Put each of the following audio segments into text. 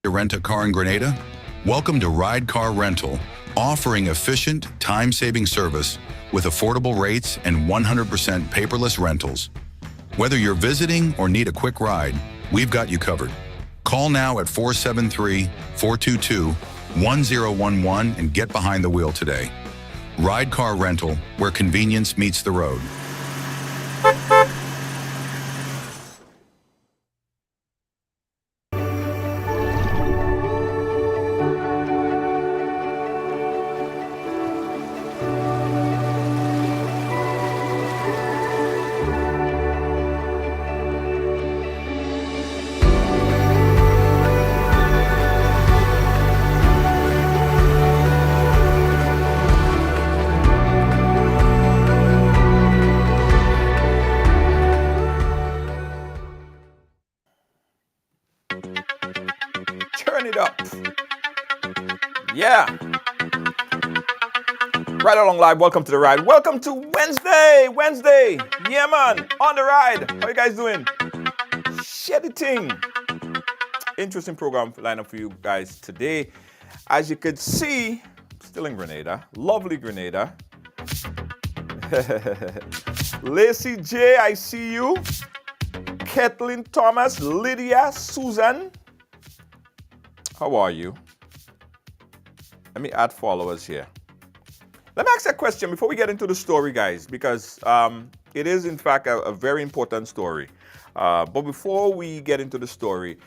to rent a car in Grenada? Welcome to Ride Car Rental, offering efficient, time-saving service with affordable rates and 100% paperless rentals. Whether you're visiting or need a quick ride, we've got you covered. Call now at 473-422-1011 and get behind the wheel today. Ride Car Rental, where convenience meets the road. Turn it up. Yeah. Right along live. Welcome to the ride. Welcome to Wednesday. Yeah, man. On the ride. How you guys doing? Shady thing. Interesting program lineup for you guys today. As you could see, still in Grenada. Lovely Grenada. Lacey J, I see you. Kathleen Thomas, Lydia, Susan. How are you? Let me add followers here. Let me ask a question before we get into the story, guys, because it is, in fact, a very important story. But before we get into the story,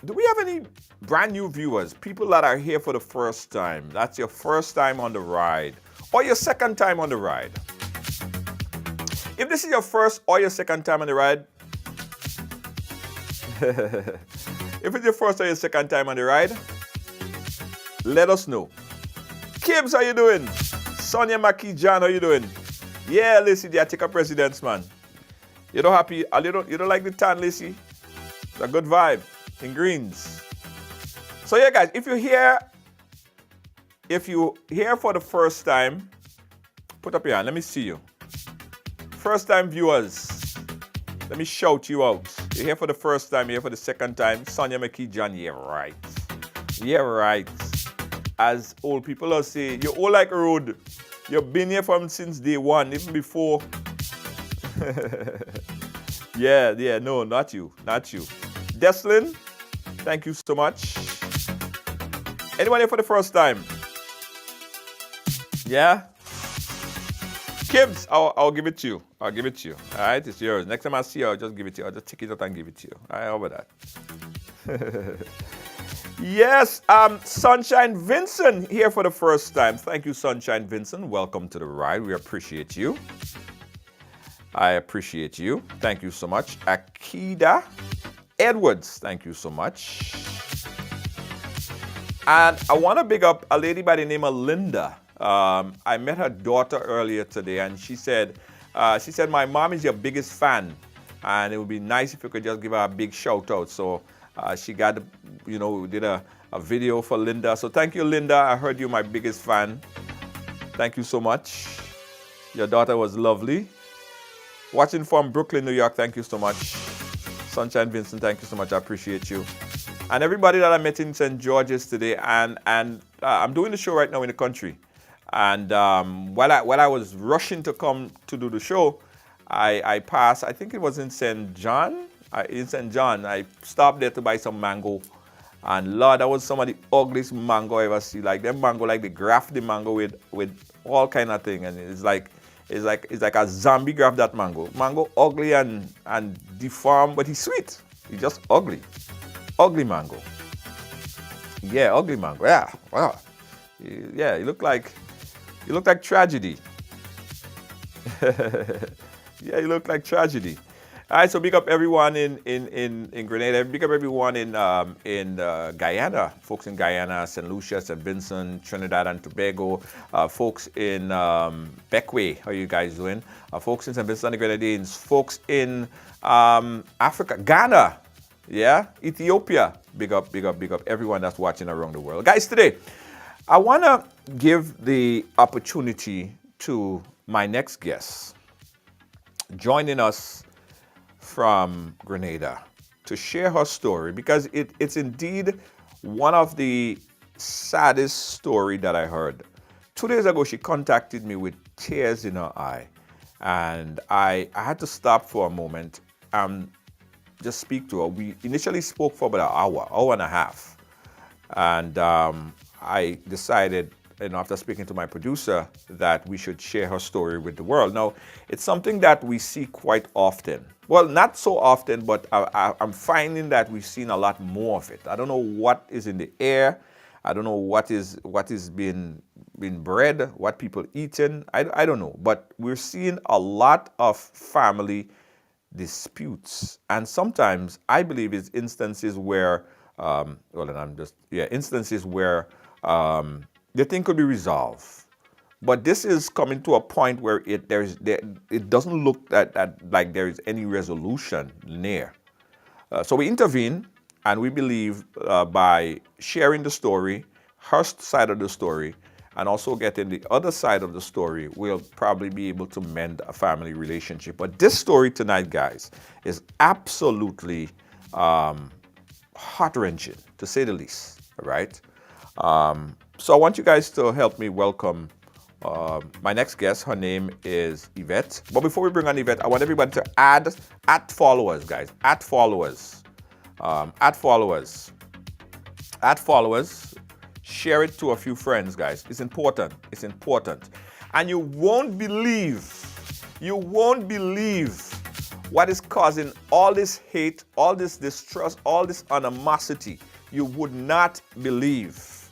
do we have any brand new viewers, people that are here for the first time? That's your first time on the ride, or your second time on the ride. If this is your first or your second time on the ride, if it's your first or your second time on the ride, let us know. Kibbs, how you doing? Sonia Maki-Jan, how you doing? Yeah, Lacey, I take a presidents, man. You don't happy? You don't like the tan, Lacey? It's a good vibe in greens. So yeah, guys, if you're here for the first time, put up your hand. Let me see you. First time viewers, let me shout you out. You're here for the first time, you're here for the second time. Sonia McKee-John, yeah, right. Yeah, right. As old people will say, you're old like a road. You've been here since day one, even before. Yeah, no, not you. Deslin, thank you so much. Anyone here for the first time? Yeah? Kibbs, I'll give it to you. All right, it's yours. Next time I see you, I'll just give it to you. I'll just take it out and give it to you. All right, how about that? Yes, Sunshine Vincent here for the first time. Thank you, Sunshine Vincent. Welcome to the ride. We appreciate you. I appreciate you. Thank you so much. Akida Edwards, thank you so much. And I want to big up a lady by the name of Linda. I met her daughter earlier today, and she said, my mom is your biggest fan, and it would be nice if you could just give her a big shout out. So she got, we did a video for Linda. So thank you, Linda. I heard you're my biggest fan. Thank you so much. Your daughter was lovely. Watching from Brooklyn, New York, thank you so much. Sunshine Vincent, thank you so much. I appreciate you. And everybody that I met in St. George's today, and I'm doing the show right now in the country. And while I was rushing to come to do the show, I passed, I think it was in St. John. I stopped there to buy some mango. And Lord, that was some of the ugliest mango I ever see. Like them mango, like they graft the mango with all kind of thing. And it's like a zombie graft that mango. Mango ugly and deformed, but he's sweet. He's just ugly. Ugly mango. Yeah, ugly mango. Yeah, wow. Yeah, you look like tragedy. Yeah, you look like tragedy. All right, so big up everyone in Grenada. Big up everyone in Guyana. Folks in Guyana, St. Lucia, St. Vincent, Trinidad and Tobago. Folks in Beckway, how you guys doing? Folks in St. Vincent and the Grenadines. Folks in Africa, Ghana. Yeah, Ethiopia. Big up everyone that's watching around the world. Guys, today, I want to give the opportunity to my next guest joining us from Grenada to share her story, because it's indeed one of the saddest story that I heard. 2 days ago, she contacted me with tears in her eye. And I had to stop for a moment and just speak to her. We initially spoke for about an hour and a half. And I decided, after speaking to my producer, that we should share her story with the world. Now, it's something that we see quite often. Well, not so often, but I'm finding that we've seen a lot more of it. I don't know what is in the air. I don't know what is being bred, what people eating. I don't know. But we're seeing a lot of family disputes. And sometimes I believe it's instances where, instances where the thing could be resolved. But this is coming to a point where it doesn't look that like there is any resolution near. So we intervene, and we believe by sharing the story, her side of the story, and also getting the other side of the story, we'll probably be able to mend a family relationship. But this story tonight, guys, is absolutely heart-wrenching, to say the least, all right? So I want you guys to help me welcome my next guest. Her name is Yvette. But before we bring on Yvette, I want everybody to add followers, guys. Add followers. Share it to a few friends, guys. It's important. It's important. And you won't believe what is causing all this hate, all this distrust, all this animosity. You would not believe.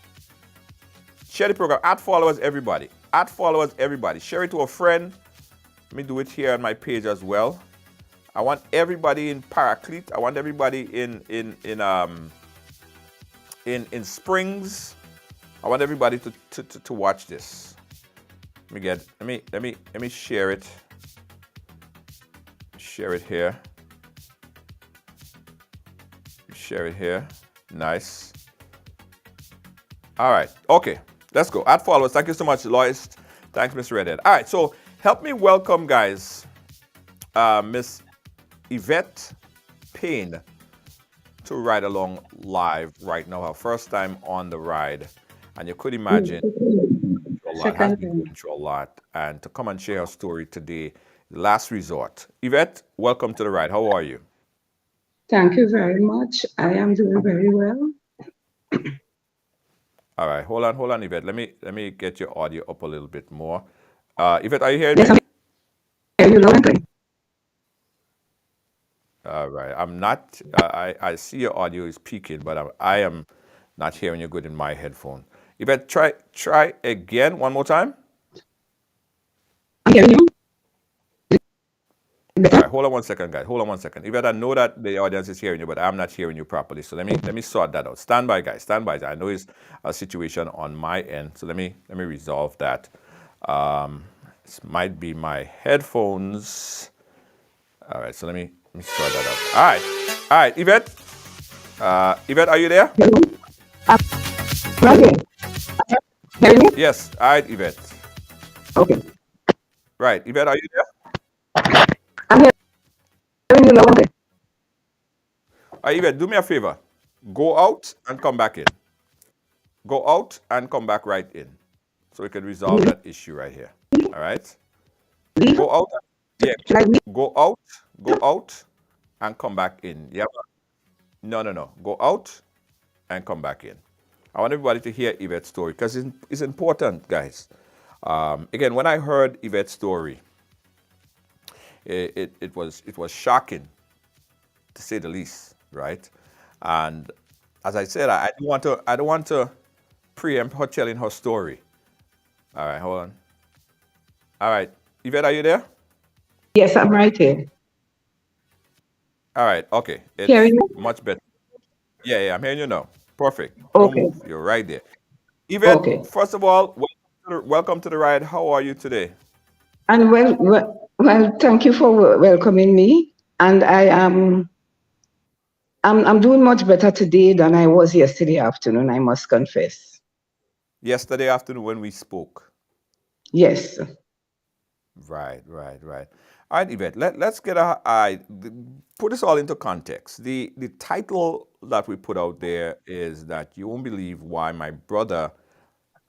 Share the program. Add followers, everybody. Add followers, everybody. Share it to a friend. Let me do it here on my page as well. I want everybody in Paraclete. I want everybody in Springs. I want everybody to watch this. Let me share it. Share it here. Share it here. Nice. All right. Okay. Let's go. Add followers. Thank you so much, Lois. Thanks, Miss Redhead. All right. So help me welcome, guys, Miss Yvette Payne to ride along live right now. Her first time on the ride. And you could imagine has been through a lot. And to come and share her story today, last resort. Yvette, welcome to the ride. How are you? Thank you very much. I am doing very well. All right, hold on, Yvette. Let me get your audio up a little bit more. Yvette, are you hearing me? Yes, I'm hearing you loud and clear. All right, I'm not. I see your audio is peaking, but I am not hearing you good in my headphone. Yvette, try again one more time. I'm hearing you. All right, hold on one second, guys. Hold on one second. Yvette, I know that the audience is hearing you, but I'm not hearing you properly. So let me sort that out. Stand by, guys. Stand by. I know it's a situation on my end, so let me resolve that. This might be my headphones. All right, so let me sort that out. All right, Yvette. Yvette, are you there? Right here. Hearing me? Yes. All right, Yvette. Okay. Right, Yvette, are you there? I'm hearing you loud and clear. All right, Yvette, do me a favor. Go out and come back in. Go out and come back right in, so we can resolve that issue right here. All right. Go out. Yeah. Go out, and come back in. Yeah. No. Go out and come back in. I want everybody to hear Yvette's story because it's important, guys. Again, when I heard Yvette's story, it was shocking, to say the least, right? And as I said, I don't want to preempt her telling her story. All right, hold on. All right, Yvette, are you there? Yes, I'm right here. All right, okay. It's Hearing you? much better. Yeah, I'm hearing you now. Perfect. Okay. Don't move. You're right there. Yvette, Okay. first of all, welcome to the ride. How are you today? And well, thank you for welcoming me. And I'm doing much better today than I was yesterday afternoon, I must confess. Yesterday afternoon when we spoke. Yes. Right. All right, Yvette, let's get put this all into context. The title that we put out there is that you won't believe why my brother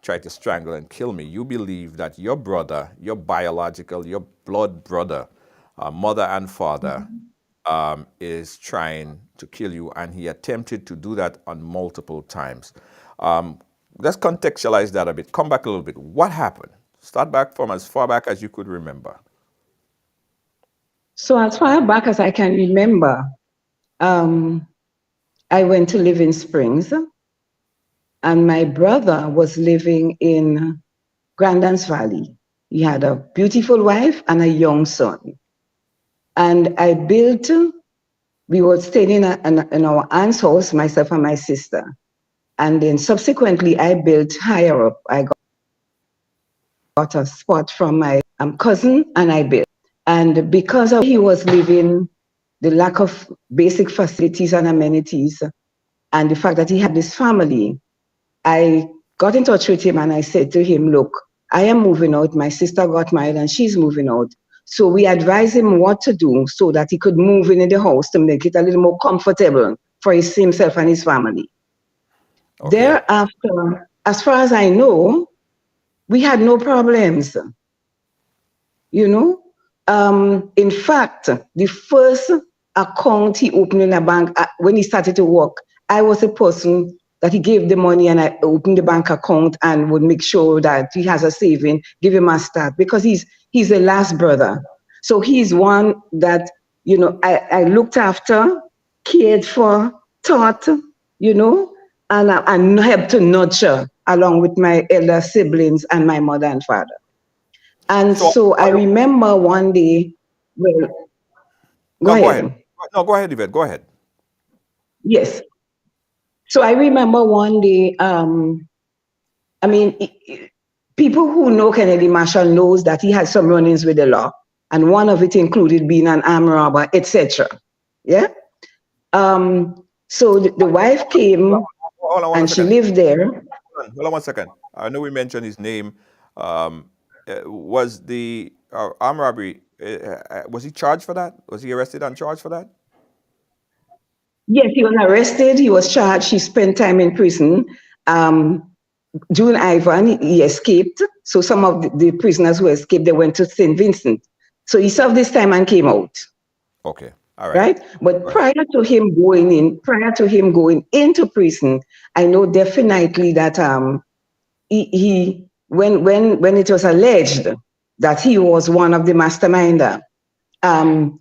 tried to strangle and kill me. You believe that your brother, your biological, your blood brother, mother and father, is trying to kill you, and he attempted to do that on multiple times. Let's contextualize that a bit. Come back a little bit. What happened? Start back from as far back as you could remember. So as far back as I can remember, I went to live in Springs, and my brother was living in Grandance Valley. He had a beautiful wife and a young son. And we were staying in our aunt's house, myself and my sister. And then subsequently, I built higher up. I got a spot from my cousin, and I built. And because he was living, the lack of basic facilities and amenities, and the fact that he had this family, I got in touch with him and I said to him, look, I am moving out. My sister got married and she's moving out. So we advised him what to do so that he could move in the house to make it a little more comfortable for himself and his family. Okay. Thereafter, as far as I know, we had no problems. You know, in fact, the first account he opened in a bank, when he started to work, I was the person that he gave the money, and I opened the bank account and would make sure that he has a saving, give him a start, because he's the last brother. So he's one that, you know, I looked after, cared for, taught, you know, and helped to nurture along with my elder siblings and my mother and father. And so I remember one day, well, go ahead. No, go ahead, Yvette, go ahead. Yes. So I remember one day, I mean, people who know Kennedy Marshall knows that he had some run-ins with the law, and one of it included being an armed robber, etc. Yeah. So the wife came, and she lived there. Hold on 1 second. I know we mentioned his name. Was the armed robbery? Was he charged for that? Was he arrested and charged for that? Yes, he was arrested. He was charged. He spent time in prison. June Ivan, he escaped. So some of the prisoners who escaped, they went to St. Vincent. So he served this time and came out. Okay, all right. Right? But prior to him going into prison, I know definitely that when it was alleged that he was one of the masterminder,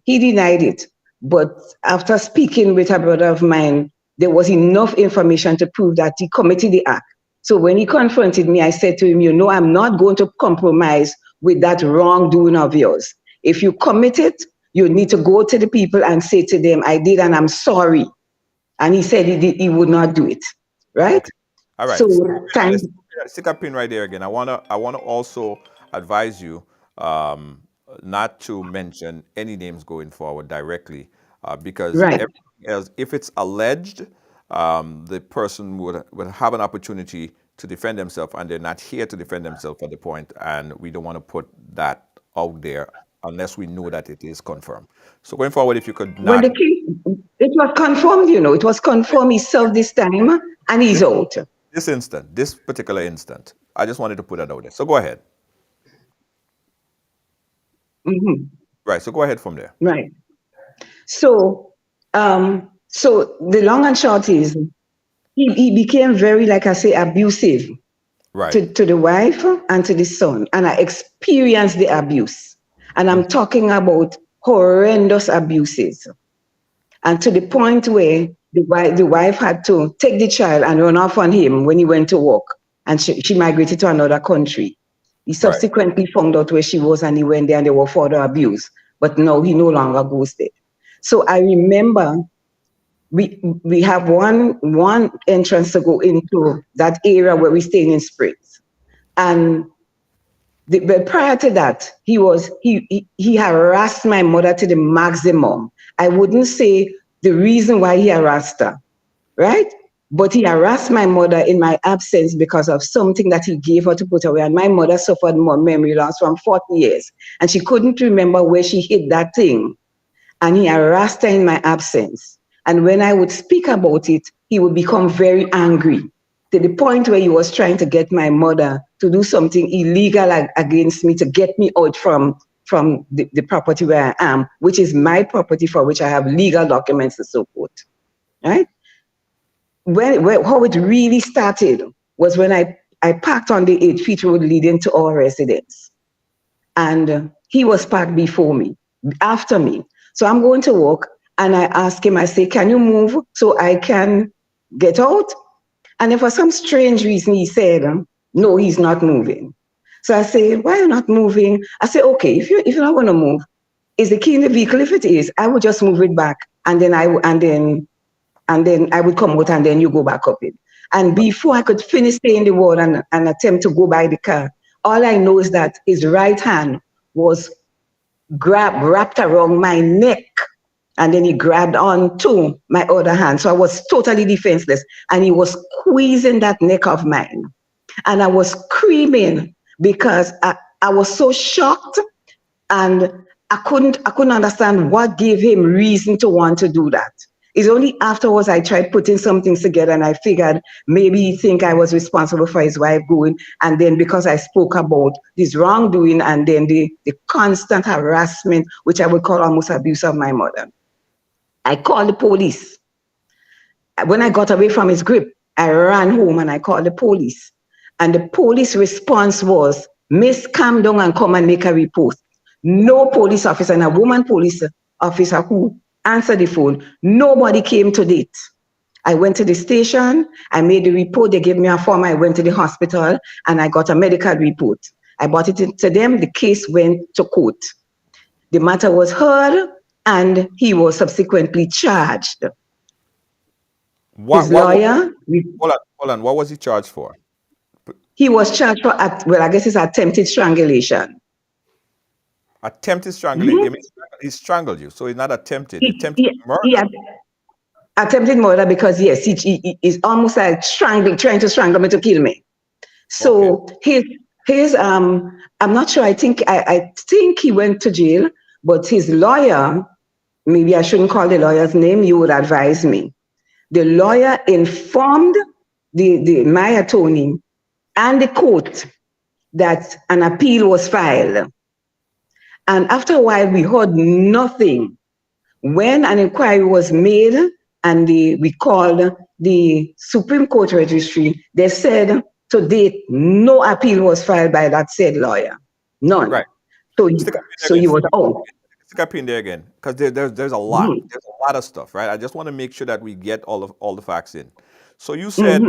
he denied it. But after speaking with a brother of mine, there was enough information to prove that he committed the act. So when he confronted me, I said to him, you know, I'm not going to compromise with that wrongdoing of yours. If you commit it, you need to go to the people and say to them, I did and I'm sorry. And he said he would not do it. Right? Okay. All right. So let's stick a pin right there again. I wanna also advise you not to mention any names going forward directly, because everything else, if it's alleged, the person would have an opportunity to defend themselves, and they're not here to defend themselves at the point, and we don't want to put that out there unless we know that it is confirmed. So going forward, if you could not... Well, it was confirmed, you know, it was confirmed. He served this time and he's out. This particular instant, I just wanted to put that out there. So go ahead. Mm-hmm. Right, so go ahead from there. Right. So, so the long and short is, he became very, like I say, abusive, right, to the wife and to the son. And I experienced the abuse. And I'm talking about horrendous abuses. And to the point where the wife had to take the child and run off on him when he went to work. And she migrated to another country. He subsequently found out where she was, and he went there and there were further abuse. But no, he no longer goes there. So I remember we have one entrance to go into that area where we stay in Springs. And but prior to that, he harassed my mother to the maximum. I wouldn't say the reason why he harassed her, right? But he harassed my mother in my absence because of something that he gave her to put away. And my mother suffered more memory loss from 40 years. And she couldn't remember where she hid that thing. And he harassed her in my absence. And when I would speak about it, he would become very angry, to the point where he was trying to get my mother to do something illegal against me, to get me out from the property where I am, which is my property, for which I have legal documents to support. Right? How it really started was when I parked on the 8 feet road leading to our residence. And he was parked before me, after me. So I'm going to walk, and I ask him, I say, can you move so I can get out? And for some strange reason, he said, no, he's not moving. So I say, why are you not moving? I say, okay, if you're not going to move, is the key in the vehicle? If it is, I would just move it back, and then I would come out, and then you go back up it. And before I could finish saying the word and attempt to go by the car, all I know is that his right hand was wrapped around my neck, and then he grabbed onto my other hand. So I was totally defenseless, and he was squeezing that neck of mine. And I was screaming because I was so shocked, and I couldn't understand what gave him reason to want to do that. It's only afterwards I tried putting some things together, and I figured maybe he think I was responsible for his wife going, and then because I spoke about this wrongdoing and then the constant harassment, which I would call almost abuse of my mother. I called the police. When I got away from his grip, I ran home and I called the police. And the police response was, Miss, calm down and come and make a report. No police officer, and a woman police officer who answered the phone, nobody came to date. I went to the station, I made the report, they gave me a form, I went to the hospital, and I got a medical report. I brought it to them, the case went to court. The matter was heard, and he was subsequently charged. His lawyer... Hold on, what was he charged for? He was charged for, I guess it's attempted strangulation. Attempted strangulation? Mm-hmm. You mean he strangled you, so it's not attempted. Attempted murder? Attempted murder because, yes, he is almost like trying to strangle me to kill me. So okay. his I'm not sure, I think he went to jail, but his lawyer, maybe I shouldn't call the lawyer's name, you would advise me. The lawyer informed my attorney and the court that an appeal was filed. And after a while, we heard nothing. When an inquiry was made and we called the Supreme Court registry, they said to date, no appeal was filed by that said lawyer. None. Right. So he was out. Stick up in there again, because there's a lot. Mm-hmm. There's a lot of stuff, right? I just want to make sure that we get all the facts in. So you said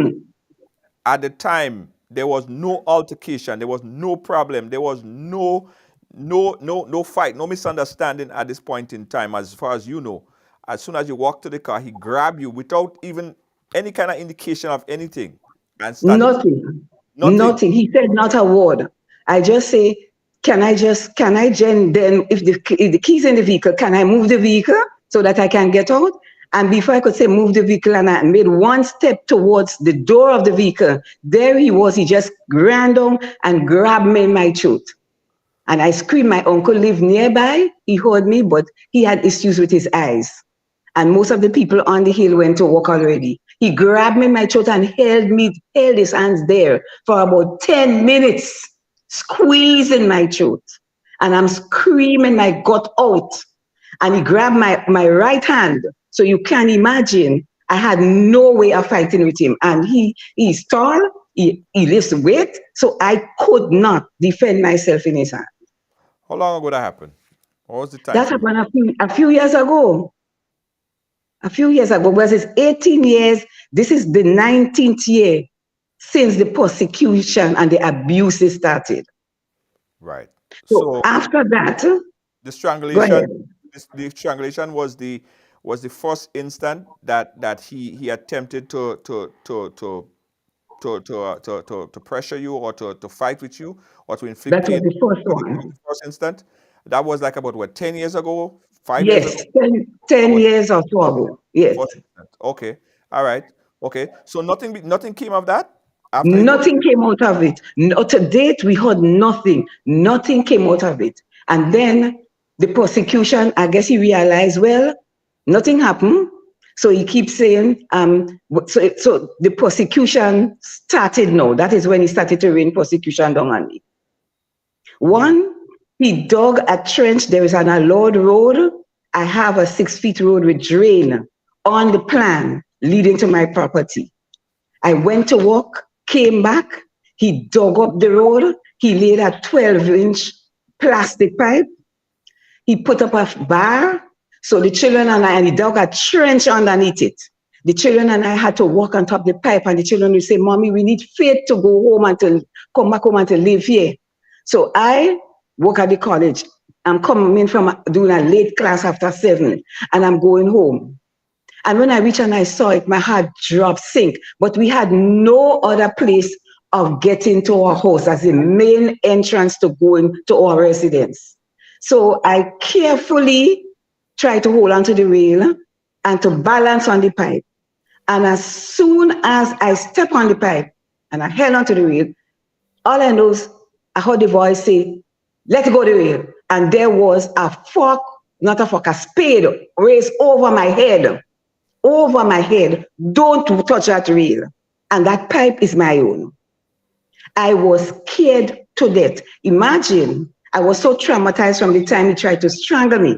at the time there was no altercation, there was no problem, there was no fight, no misunderstanding at this point in time, as far as you know. As soon as you walked to the car, he grabbed you without even any kind of indication of anything. And Nothing. He said not a word. I just say, can I then, if the key's in the vehicle, can I move the vehicle so that I can get out? And before I could say move the vehicle, and I made one step towards the door of the vehicle, there he was. He just ran down and grabbed me in my throat. And I screamed. My uncle lived nearby. He heard me, but he had issues with his eyes. And most of the people on the hill went to work already. He grabbed me in my throat and held his hands there for about 10 minutes, squeezing my throat. And I'm screaming, I got out. And he grabbed my right hand. So you can imagine, I had no way of fighting with him. And he's tall, he lifts weight, so I could not defend myself in his hand. How long ago that happened? What was the time? That happened a few years ago. A few years ago, because it's 18 years, this is the 19th year since the persecution and the abuses started. Right. So after that, the strangulation, the strangulation was the first instant that he attempted to pressure you or to fight with you or to inflict pain. That was the first one. The first instant. That was like about what, 10 years ago? 5 years ago? Yes, 10 years or so ago. Yes. Okay. All right. Okay. So nothing came of that? Nothing came out of it. No, to date, we heard nothing. Nothing came out of it. And then the prosecution, I guess he realized, well, nothing happened. So he keeps saying, so the prosecution started now. That is when he started to rain prosecution down on me. One, he dug a trench. There is an allowed road. I have a 6 feet road with drain on the plan leading to my property. I went to work, came back. He dug up the road. He laid a 12-inch plastic pipe. He put up a bar. So the children and he dug a trench underneath it. The children and I had to walk on top of the pipe, and the children would say, "Mommy, we need faith to go home and to come back home and to live here." So I work at the college. I'm coming from doing a late class after 7, and I'm going home. And when I reached and I saw it, my heart dropped, sink. But we had no other place of getting to our house as the main entrance to going to our residence. So I carefully tried to hold onto the rail and to balance on the pipe. And as soon as I stepped on the pipe and I held onto the rail, all I know is I heard the voice say, "Let go the rail." And there was a fork, not a fork, a spade raised over my head. Over my head. "Don't touch that rail." And that pipe is my own. I was scared to death. Imagine, I was so traumatized from the time he tried to strangle me.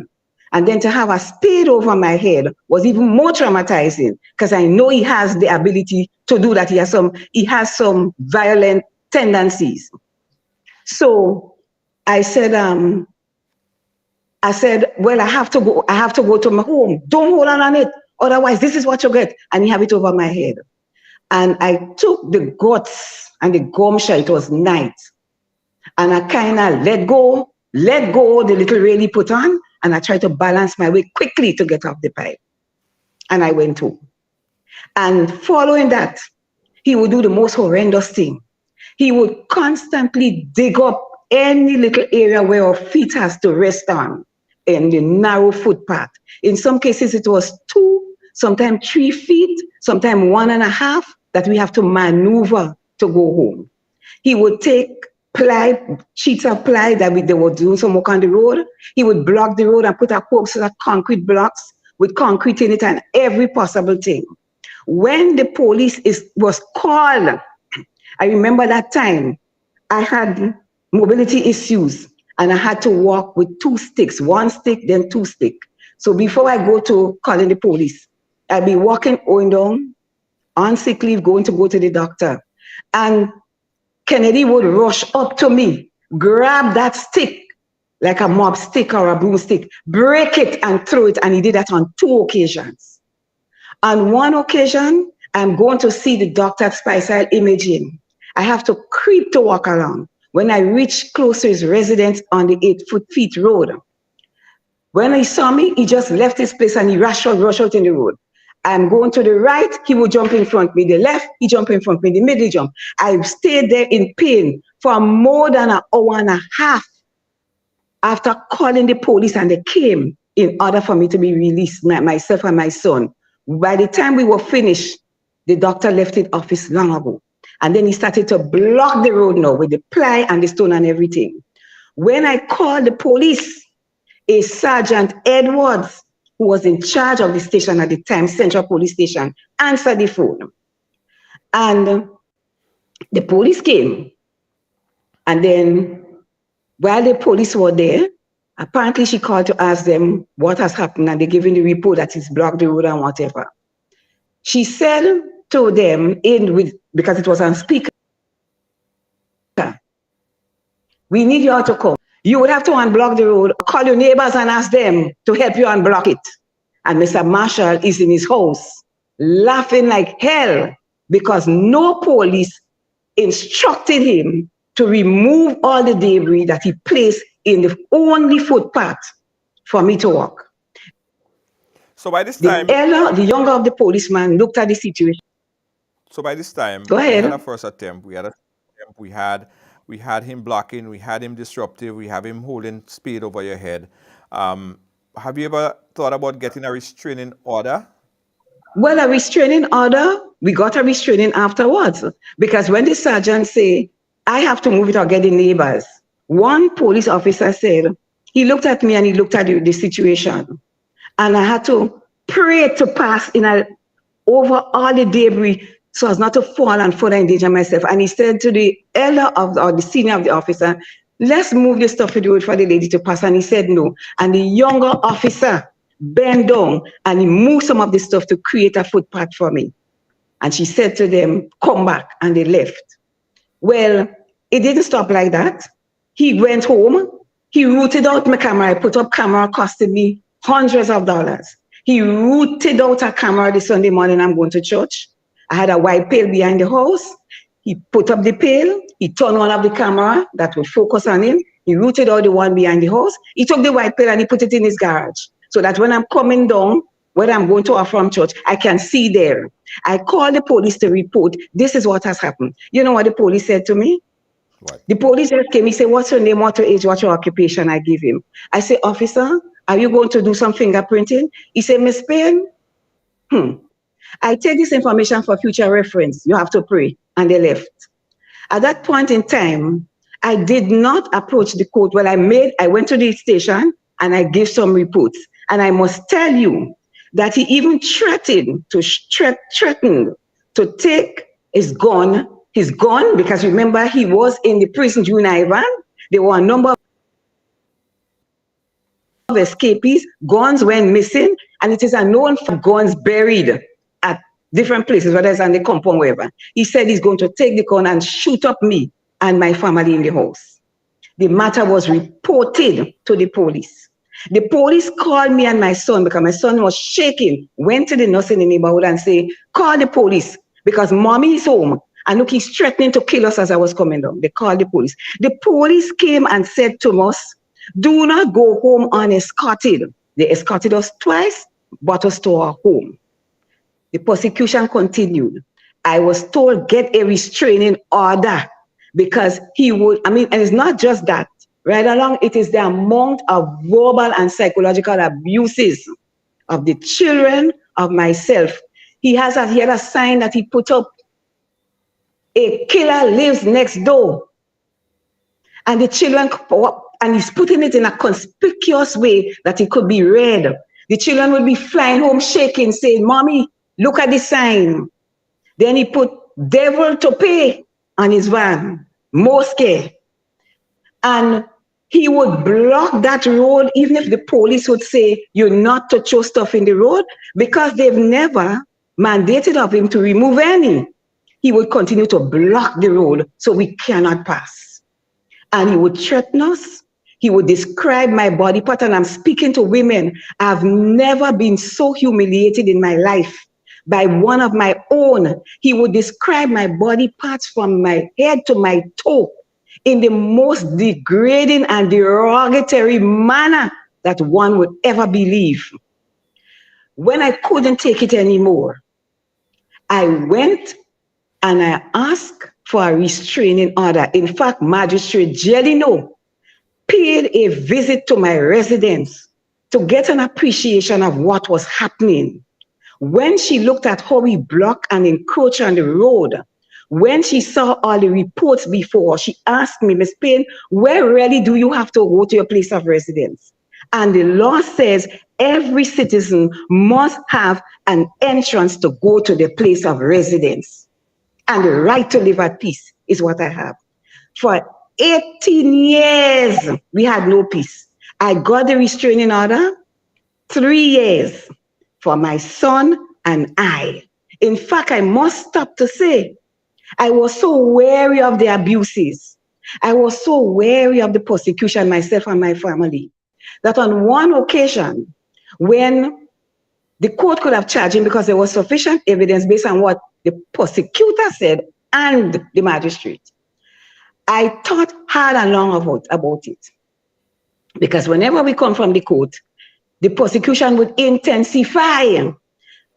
And then to have a spade over my head was even more traumatizing, because I know he has the ability to do that. He has some violent tendencies. So I said, "Well, I have to go to my home. Don't hold on it. Otherwise, this is what you get." And he have it over my head. And I took the guts and the gumption. It was night. And I kind of let go the little rail he put on, and I tried to balance my way quickly to get off the pipe. And I went home. And following that, he would do the most horrendous thing. He would constantly dig up any little area where our feet has to rest on in the narrow footpath. In some cases, it was 2, sometimes 3 feet, sometimes 1.5 that we have to maneuver to go home. He would take ply, sheets of ply that they were doing some work on the road. He would block the road and put a corpse of concrete blocks with concrete in it and every possible thing. When the police was called, I remember that time, I had mobility issues and I had to walk with 2 sticks, 1 stick, then 2 sticks. So before I go to calling the police, I'd be walking, going down, on sick leave, going to go to the doctor. And Kennedy would rush up to me, grab that stick, like a mop stick or a broomstick, break it and throw it. And he did that on 2 occasions. On one occasion, I'm going to see the doctor at Spicer Imaging. I have to creep to walk around. When I reached close to his residence on the 8 feet road, when he saw me, he just left his place and he rushed out in the road. I'm going to the right, he would jump in front of me. The left, he jump in front of me. The middle, he jump. I stayed there in pain for more than 1.5 hours after calling the police, and they came in order for me to be released, myself and my son. By the time we were finished, the doctor left his office long ago. And then he started to block the road now with the ply and the stone and everything. When I called the police, a Sergeant Edwards, who was in charge of the station at the time, Central Police Station, answered the phone. And the police came. And then while the police were there, apparently she called to ask them what has happened, and they gave him the report that he's blocked the road and whatever. She said to them, because it was on speaker, "We need you all to come. You would have to unblock the road, call your neighbors and ask them to help you unblock it." And Mr. Marshall is in his house laughing like hell because no police instructed him to remove all the debris that he placed in the only footpath for me to walk. So by this time, the younger of the policeman looked at the situation. So by this time, Go ahead. we had a first attempt. We had him blocking, we had him disruptive, we have him holding speed over your head. Have you ever thought about getting a restraining order? Well, a restraining order, we got a restraining afterwards, because when the sergeant said, "I have to move it or get the neighbors," one police officer said, he looked at me and he looked at the situation. And I had to prayed to pass over all the debris so as not to fall and further endanger myself. And he said to the elder or the senior of the officer, let's move this stuff to the road for the lady to pass. And he said no. And the younger officer bent down and he moved some of the stuff to create a footpath for me. And she said to them, come back, and they left. Well, it didn't stop like that. He went home. He rooted out my camera. I put up camera, costed me hundreds of dollars. He rooted out a camera the Sunday morning I'm going to church. I had a white pail behind the house. He put up the pail. He turned one of the camera that would focus on him. He rooted out the one behind the house. He took the white pail and he put it in his garage so that when I'm coming down, where I'm going to or from church, I can see there. I called the police to report, this is what has happened. You know what the police said to me? What? The police just came, he said, what's your name, what's your age, what's your occupation? I give him. I said, officer, are you going to do some fingerprinting? He said, Miss Payne, I take this information for future reference. You have to pray. And they left. At that point in time, I did not approach the court. Well, I went to the station and I gave some reports. And I must tell you that he even threatened to take his gun, because remember, he was in the prison during Ivan. There were a number of escapees, guns went missing, and it is unknown for guns buried at different places, whether it's on the compound, wherever. He said he's going to take the gun and shoot up me and my family in the house. The matter was reported to the police. The police called me and my son because my son was shaking, went to the nurse in the neighborhood and said, call the police because mommy is home. And look, he's threatening to kill us as I was coming down. They called the police. The police came and said to us, do not go home unescorted. They escorted us twice, brought us to our home. The persecution continued. I was told, get a restraining order because he would, and it's not just that. Right along, it is the amount of verbal and psychological abuses of the children, of myself. He had a sign that he put up, a killer lives next door. And the children, and he's putting it in a conspicuous way that it could be read. The children would be flying home shaking, saying, mommy, look at the sign. Then he put devil to pay on his van, Mosque. And he would block that road even if the police would say, you're not to throw stuff in the road, because they've never mandated of him to remove any. He would continue to block the road so we cannot pass. And he would threaten us. He would describe my body part, and I'm speaking to women. I've never been so humiliated in my life by one of my own. He would describe my body parts from my head to my toe in the most degrading and derogatory manner that one would ever believe. When I couldn't take it anymore, I went and I asked for a restraining order. In fact, Magistrate Jelino paid a visit to my residence to get an appreciation of what was happening. When she looked at how we block and encroach on the road, when she saw all the reports before, she asked me, Ms. Payne, where really do you have to go to your place of residence? And the law says every citizen must have an entrance to go to the place of residence. And the right to live at peace is what I have. For 18 years, we had no peace. I got the restraining order 3 years for my son and I. In fact, I must stop to say, I was so wary of the abuses. I was so wary of the persecution, myself and my family, that on one occasion, when the court could have charged him because there was sufficient evidence based on what the prosecutor said and the magistrate, I thought hard and long about it. Because whenever we come from the court, the prosecution would intensify.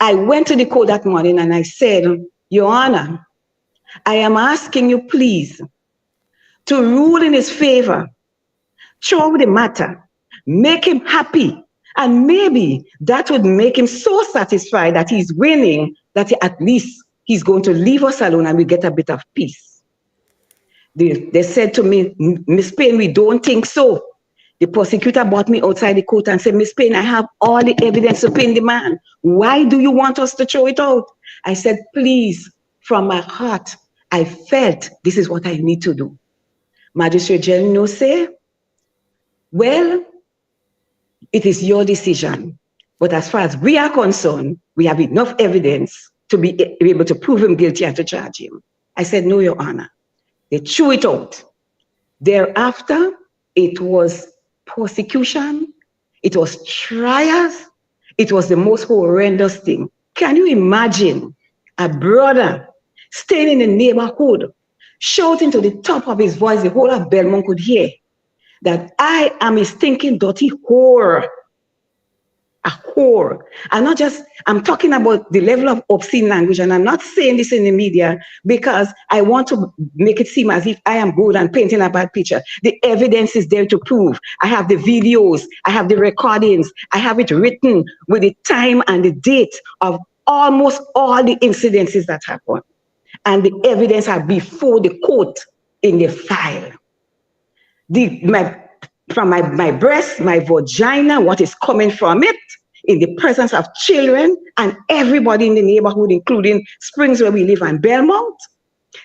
I went to the court that morning and I said, Your Honor, I am asking you, please, to rule in his favor, throw the matter, make him happy, and maybe that would make him so satisfied that he's winning that at least he's going to leave us alone and we get a bit of peace. They said to me, Ms. Payne, we don't think so. The prosecutor brought me outside the court and said, Miss Payne, I have all the evidence to pin the man. Why do you want us to throw it out? I said, please, from my heart, I felt this is what I need to do. Magistrate General say, well, it is your decision. But as far as we are concerned, we have enough evidence to be able to prove him guilty and to charge him. I said, no, Your Honor. They threw it out. Thereafter, it was prosecution, it was trials, it was the most horrendous thing. Can you imagine a brother staying in the neighborhood, shouting to the top of his voice, the whole of Belmont could hear, that I am his stinking dirty whore. A whore. And not just, I'm talking about the level of obscene language, and I'm not saying this in the media because I want to make it seem as if I am good and painting a bad picture. The evidence is there to prove. I have the videos, I have the recordings, I have it written with the time and the date of almost all the incidences that happened. And the evidence are before the court in the file. From my breast, my vagina, what is coming from it, in the presence of children and everybody in the neighborhood, including Springs where we live and Belmont.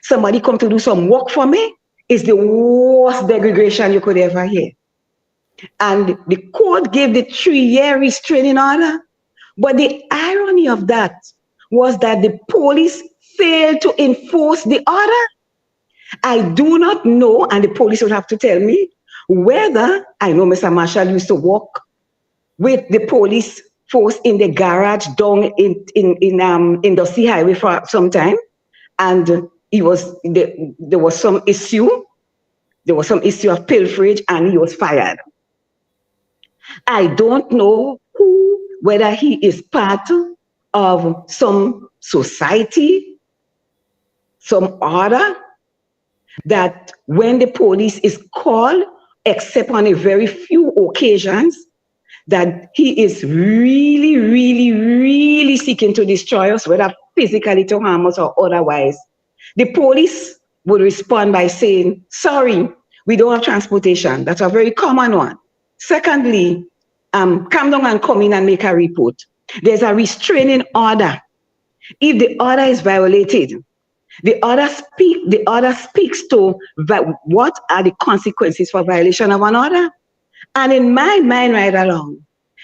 Somebody come to do some work for me, is the worst degradation you could ever hear. And the court gave the 3-year restraining order, but the irony of that was that the police failed to enforce the order. I do not know, and the police would have to tell me, whether, I know Mr. Marshall used to work with the police force in the garage down in Dusty Highway for some time, and there was some issue of pilferage, and he was fired. I don't know whether he is part of some society, some order, that when the police is called, except on a very few occasions, that he is really, really, really seeking to destroy us, whether physically to harm us or otherwise. The police would respond by saying, sorry, we don't have transportation. That's a very common one. Secondly, come down and come in and make a report. There's a restraining order. If the order is violated, the order speaks to what are the consequences for violation of an order. And in my mind right along,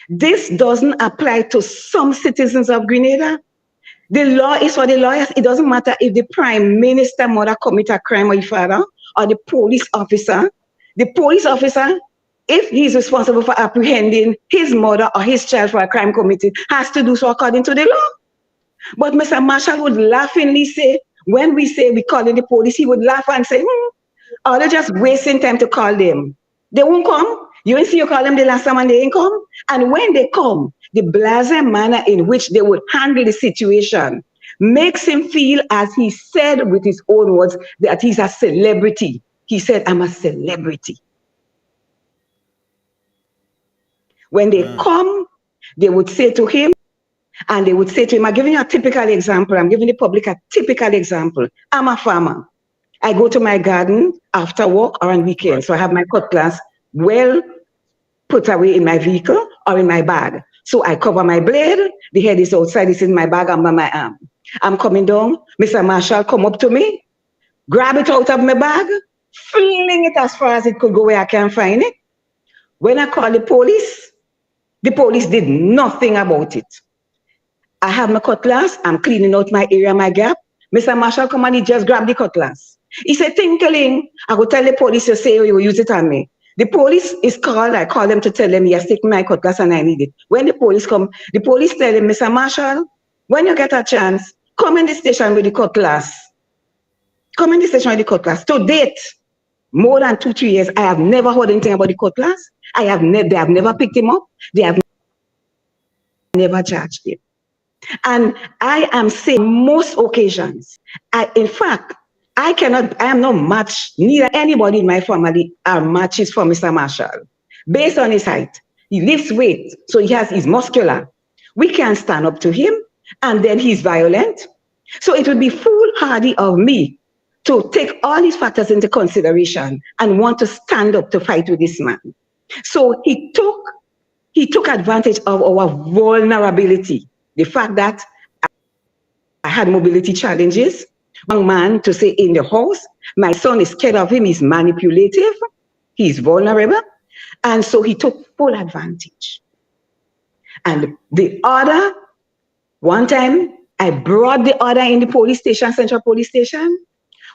this doesn't apply to some citizens of Grenada. The law is for the lawyers. It doesn't matter if the prime minister mother commit a crime or his father, or the police officer. The police officer, if he's responsible for apprehending his mother or his child for a crime committed, has to do so according to the law. But Mr. Marshall would laughingly say, when we say we call in the police, he would laugh and say, oh, they're just wasting time to call them. They won't come. You ain't see you call them the last time and they ain't come. And when they come, the blasé manner in which they would handle the situation makes him feel, as he said with his own words, that he's a celebrity. He said, I'm a celebrity. When they come, they would say to him, and they would say to him, I'm giving you a typical example. I'm giving the public a typical example. I'm a farmer. I go to my garden after work or on weekends. So I have my cutlass well put away in my vehicle or in my bag. So I cover my blade. The head is outside. It's in my bag under my arm. I'm coming down. Mr. Marshall come up to me, grab it out of my bag, fling it as far as it could go where I can't find it. When I call the police did nothing about it. I have my cutlass. I'm cleaning out my area, my gap. Mr. Marshall come and he just grabbed the cutlass. He said, tinkling. I go tell the police to say, oh, you use it on me. The police is called. I call them to tell them, yes, take my cutlass and I need it. When the police come, the police tell him, Mr. Marshall, when you get a chance, come in the station with the cutlass. Come in the station with the cutlass. To date, more than 2-3 years, I have never heard anything about the cutlass. They have never picked him up. They have never charged him. And I am saying most occasions, in fact, I am not match, neither anybody in my family are matches for Mr. Marshall. Based on his height, he lifts weight, so he's muscular. We can't stand up to him, and then he's violent. So it would be foolhardy of me to take all these factors into consideration and want to stand up to fight with this man. So he took advantage of our vulnerability. The fact that I had mobility challenges, one man to say in the house, my son is scared of him, he's manipulative, he's vulnerable. And so he took full advantage. And the other, one time I brought the other in the police station, Central Police Station.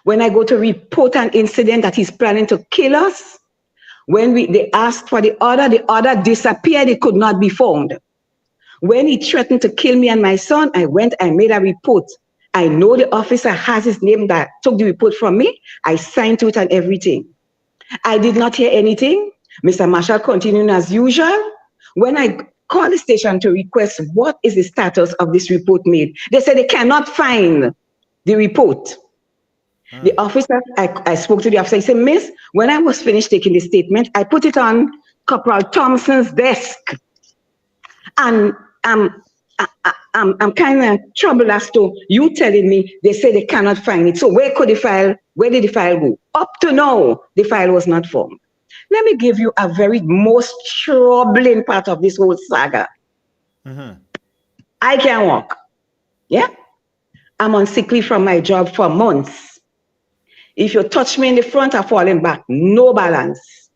When I go to report an incident that he's planning to kill us, when they asked for the other disappeared, it could not be found. When he threatened to kill me and my son, I made a report. I know the officer has his name that took the report from me. I signed to it and everything. I did not hear anything. Mr. Marshall continued as usual. When I called the station to request what is the status of this report made, they said they cannot find the report. The officer, I spoke to the officer, he said, Miss, when I was finished taking the statement, I put it on Corporal Thompson's desk. And I'm kind of troubled as to you telling me they say they cannot find it. So where did the file go? Up to now, the file was not found. Let me give you a very most troubling part of this whole saga. Mm-hmm. I can't walk. Yeah? I'm on sick leave from my job for months. If you touch me in the front, I'm falling back. No balance.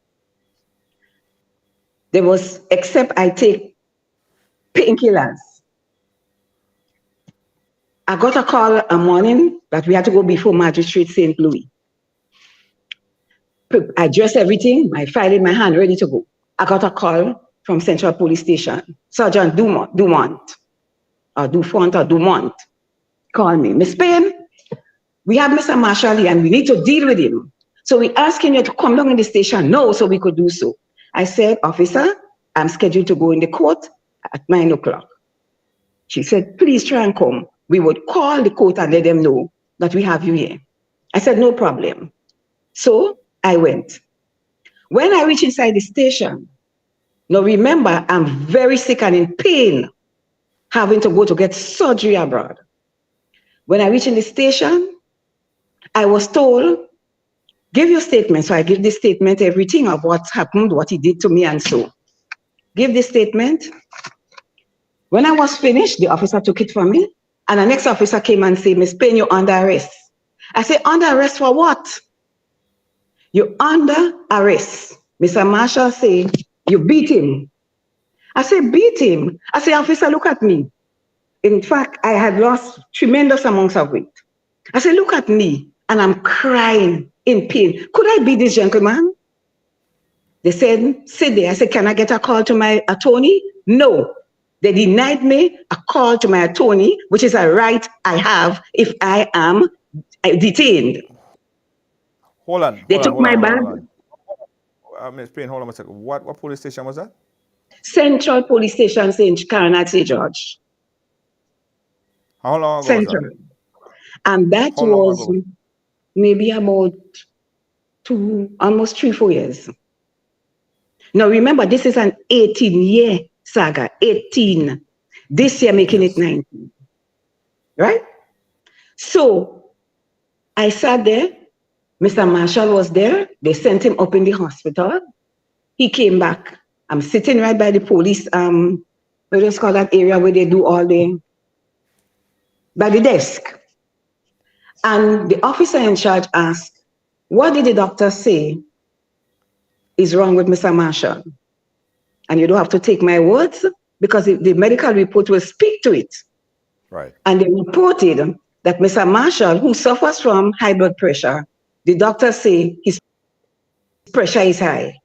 There was, except I take painkillers. I got a call a morning that we had to go before Magistrate St. Louis. I dressed everything, my file in my hand, ready to go. I got a call from Central Police Station. Sergeant Dumont, called me. Miss Payne, we have Mr. Marshall here and we need to deal with him. So we asking you to come down in the station. No, so we could do so. I said, officer, I'm scheduled to go in the court at 9 o'clock. She said, please try and come. We would call the court and let them know that we have you here. I said, no problem. So I went. When I reached inside the station, now remember, I'm very sick and in pain, having to go to get surgery abroad. When I reached in the station, I was told, give your statement. So I give this statement, everything of what happened, what he did to me and so. Give this statement. When I was finished, the officer took it from me. And the next officer came and said, Miss Payne, you're under arrest. I said, under arrest for what? You're under arrest. Mr. Marshall said, you beat him. I said, beat him? I said, officer, look at me. In fact, I had lost tremendous amounts of weight. I said, look at me. And I'm crying in pain. Could I beat this gentleman? They said, sit there. I said, can I get a call to my attorney? No. They denied me a call to my attorney, which is a right I have if I am detained. Hold on. They took my bag. Ms. Payne, hold on a second. What police station was that? Central Police Station, St. Caroline, St. George. How long ago Central. was that? And that was maybe about almost 3-4 years. Now remember, this is an 18-year saga, 18. This year making it 19, right? So I sat there. Mr. Marshall was there. They sent him up in the hospital. He came back. I'm sitting right by the police, what is called that area where they do all by the desk. And the officer in charge asked, what did the doctor say is wrong with Mr. Marshall? And you don't have to take my words because the medical report will speak to it. Right. And they reported that Mr. Marshall, who suffers from high blood pressure, the doctors say his pressure is high.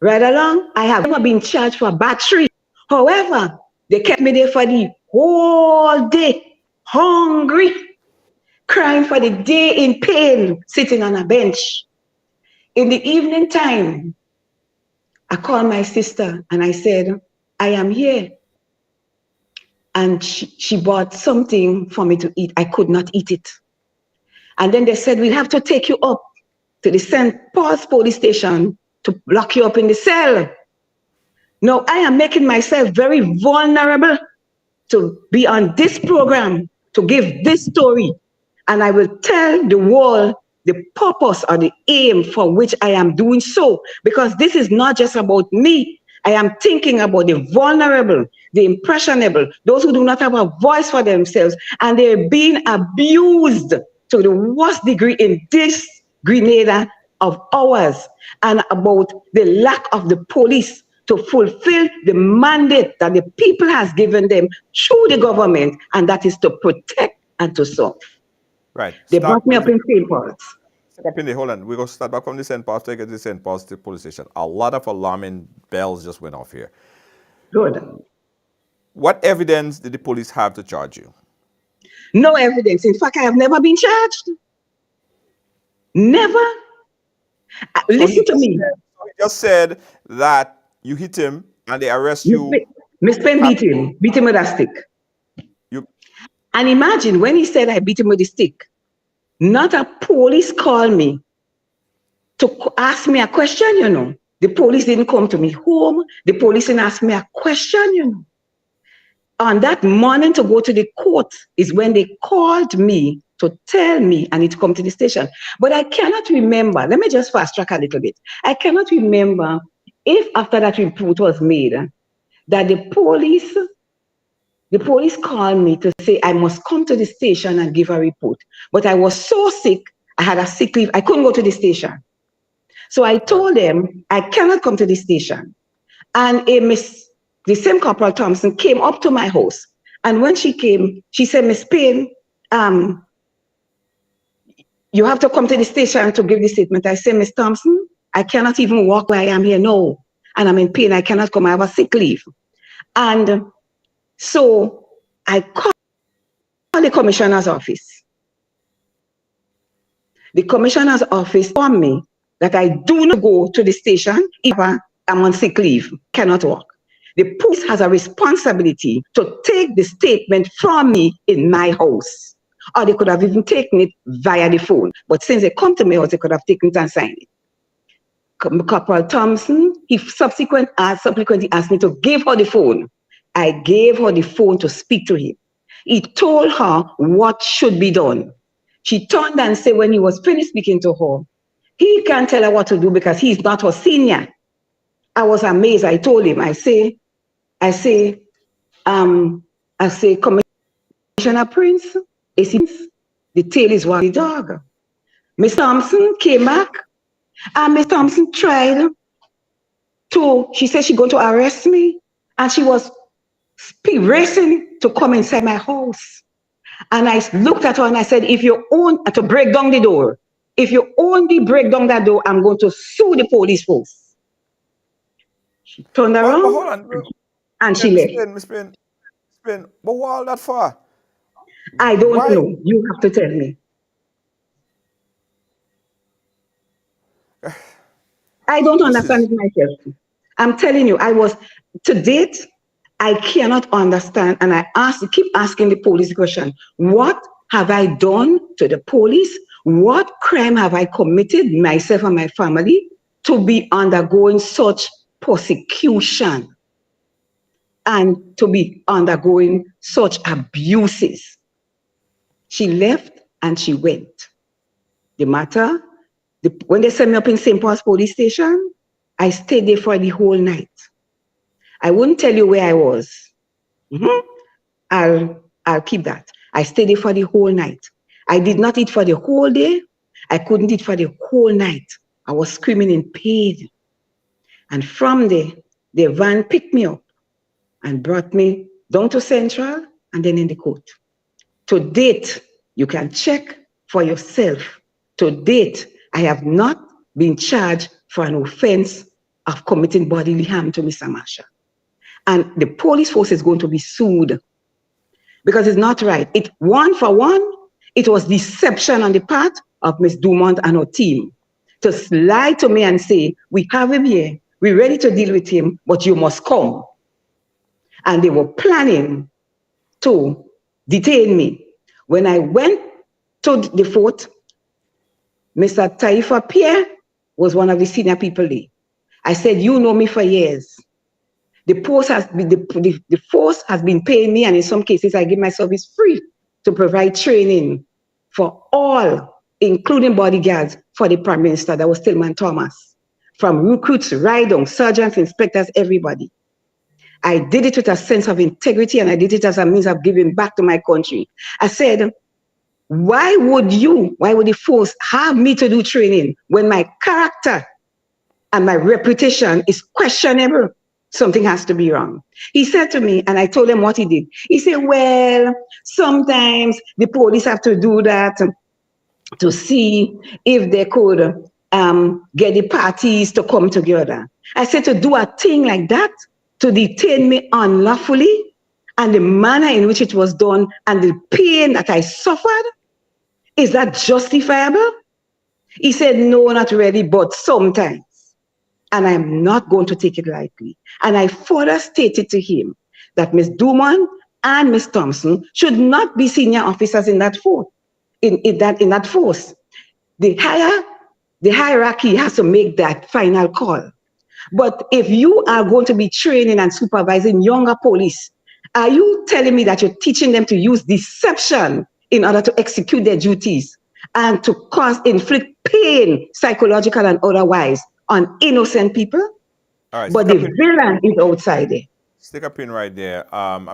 Right along, I have never been charged for battery. However, they kept me there for the whole day, hungry, crying for the day in pain, sitting on a bench. In the evening time, I called my sister and I said, I am here. And she bought something for me to eat. I could not eat it. And then they said, we'll have to take you up to the St. Paul's police station to lock you up in the cell. Now, I am making myself very vulnerable to be on this program, to give this story. And I will tell the world the purpose or the aim for which I am doing so, because this is not just about me. I am thinking about the vulnerable, the impressionable, those who do not have a voice for themselves, and they're being abused to the worst degree in this Grenada of ours, and about the lack of the police to fulfill the mandate that the people has given them through the government, and that is to protect and to serve. Right. They brought me up in St. Paul's. Hold on. We're going to start back from the St. Paul's, take it to the St. Paul's police station. A lot of alarming bells just went off here. Good. What evidence did the police have to charge you? No evidence. In fact, I have never been charged. Never. Listen to me. He just said that you hit him and they arrest you. Miss Penn beat him with a stick. And imagine when he said I beat him with a stick, not a police called me to ask me a question, you know. The police didn't come to me home. The police didn't ask me a question, you know. On that morning to go to the court is when they called me to tell me I need to come to the station. But I cannot remember. Let me just fast track a little bit. I cannot remember if after that report was made that the police called me to say I must come to the station and give a report. But I was so sick, I had a sick leave. I couldn't go to the station. So I told them I cannot come to the station. And the same Corporal Thompson came up to my house. And when she came, she said, Miss Payne, you have to come to the station to give the statement. I said, Miss Thompson, I cannot even walk where I am here. No. And I'm in pain. I cannot come. I have a sick leave. And so I called the commissioner's office. The commissioner's office told me that I do not go to the station if I'm on sick leave, cannot walk. The police has a responsibility to take the statement from me in my house. Or they could have even taken it via the phone. But since they come to my house, they could have taken it and signed it. Corporal Thompson, he subsequently asked me to give her the phone. I gave her the phone to speak to him. He told her what should be done. She turned and said when he was finished speaking to her, he can't tell her what to do because he's not her senior. I was amazed. I told him, I say, Commissioner Prince, the tail is wagging the dog. Miss Thompson came back, and Miss Thompson tried to, she said she's going to arrest me, and she was racing to come inside my house. And I looked at her and I said, if you own to break down the door, if you only break down that door, I'm going to sue the police force. She turned around hold on, and she left. Miss Payne, but why all that far? I don't know. You have to tell me. I don't understand it myself. I'm telling you, to date, I cannot understand. And I keep asking the police question, what have I done to the police? What crime have I committed, myself and my family, to be undergoing such persecution and to be undergoing such abuses? She left and she went. The matter, when they sent me up in St. Paul's police station, I stayed there for the whole night. I wouldn't tell you where I was. I'll keep that. I stayed there for the whole night. I did not eat for the whole day. I couldn't eat for the whole night. I was screaming in pain. And from there, the van picked me up and brought me down to Central and then in the court. To date, you can check for yourself. To date, I have not been charged for an offense of committing bodily harm to Mr. Marshall. And the police force is going to be sued because it's not right. One for one, it was deception on the part of Ms. Dumont and her team to lie to me and say, we have him here, we're ready to deal with him, but you must come. And they were planning to detain me. When I went to the fort, Mr. Taifa Pierre was one of the senior people there. I said, you know me for years. The force has been paying me, and in some cases, I give my service free to provide training for all including bodyguards for the Prime Minister, that was Tillman Thomas, from recruits, riders, sergeants, inspectors, everybody. I did it with a sense of integrity, and I did it as a means of giving back to my country. I said, why would the force have me to do training when my character and my reputation is questionable? Something has to be wrong. He said to me, and I told him what he did. He said, well, sometimes the police have to do that to see if they could get the parties to come together. I said, to do a thing like that, to detain me unlawfully, and the manner in which it was done, and the pain that I suffered, is that justifiable? He said, no, not really, but sometimes. And I'm not going to take it lightly. And I further stated to him that Ms. Dumont and Ms. Thompson should not be senior officers in that force. In that force. The hierarchy has to make that final call. But if you are going to be training and supervising younger police, are you telling me that you're teaching them to use deception in order to execute their duties and to inflict pain, psychological and otherwise, on innocent people? All right, but the villain is outside there. Stick a pin right there.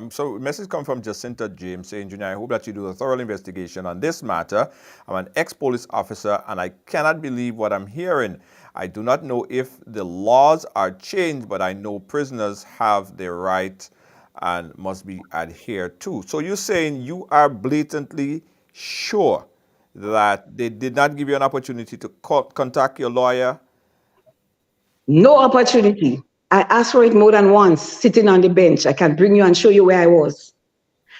So message come from Jacinta James saying, Junior, I hope that you do a thorough investigation on this matter. I'm an ex-police officer and I cannot believe what I'm hearing. I do not know if the laws are changed, but I know prisoners have their right and must be adhered to. So you're saying you are blatantly sure that they did not give you an opportunity to contact your lawyer? No opportunity. I asked for it more than once, sitting on the bench. I can bring you and show you where I was.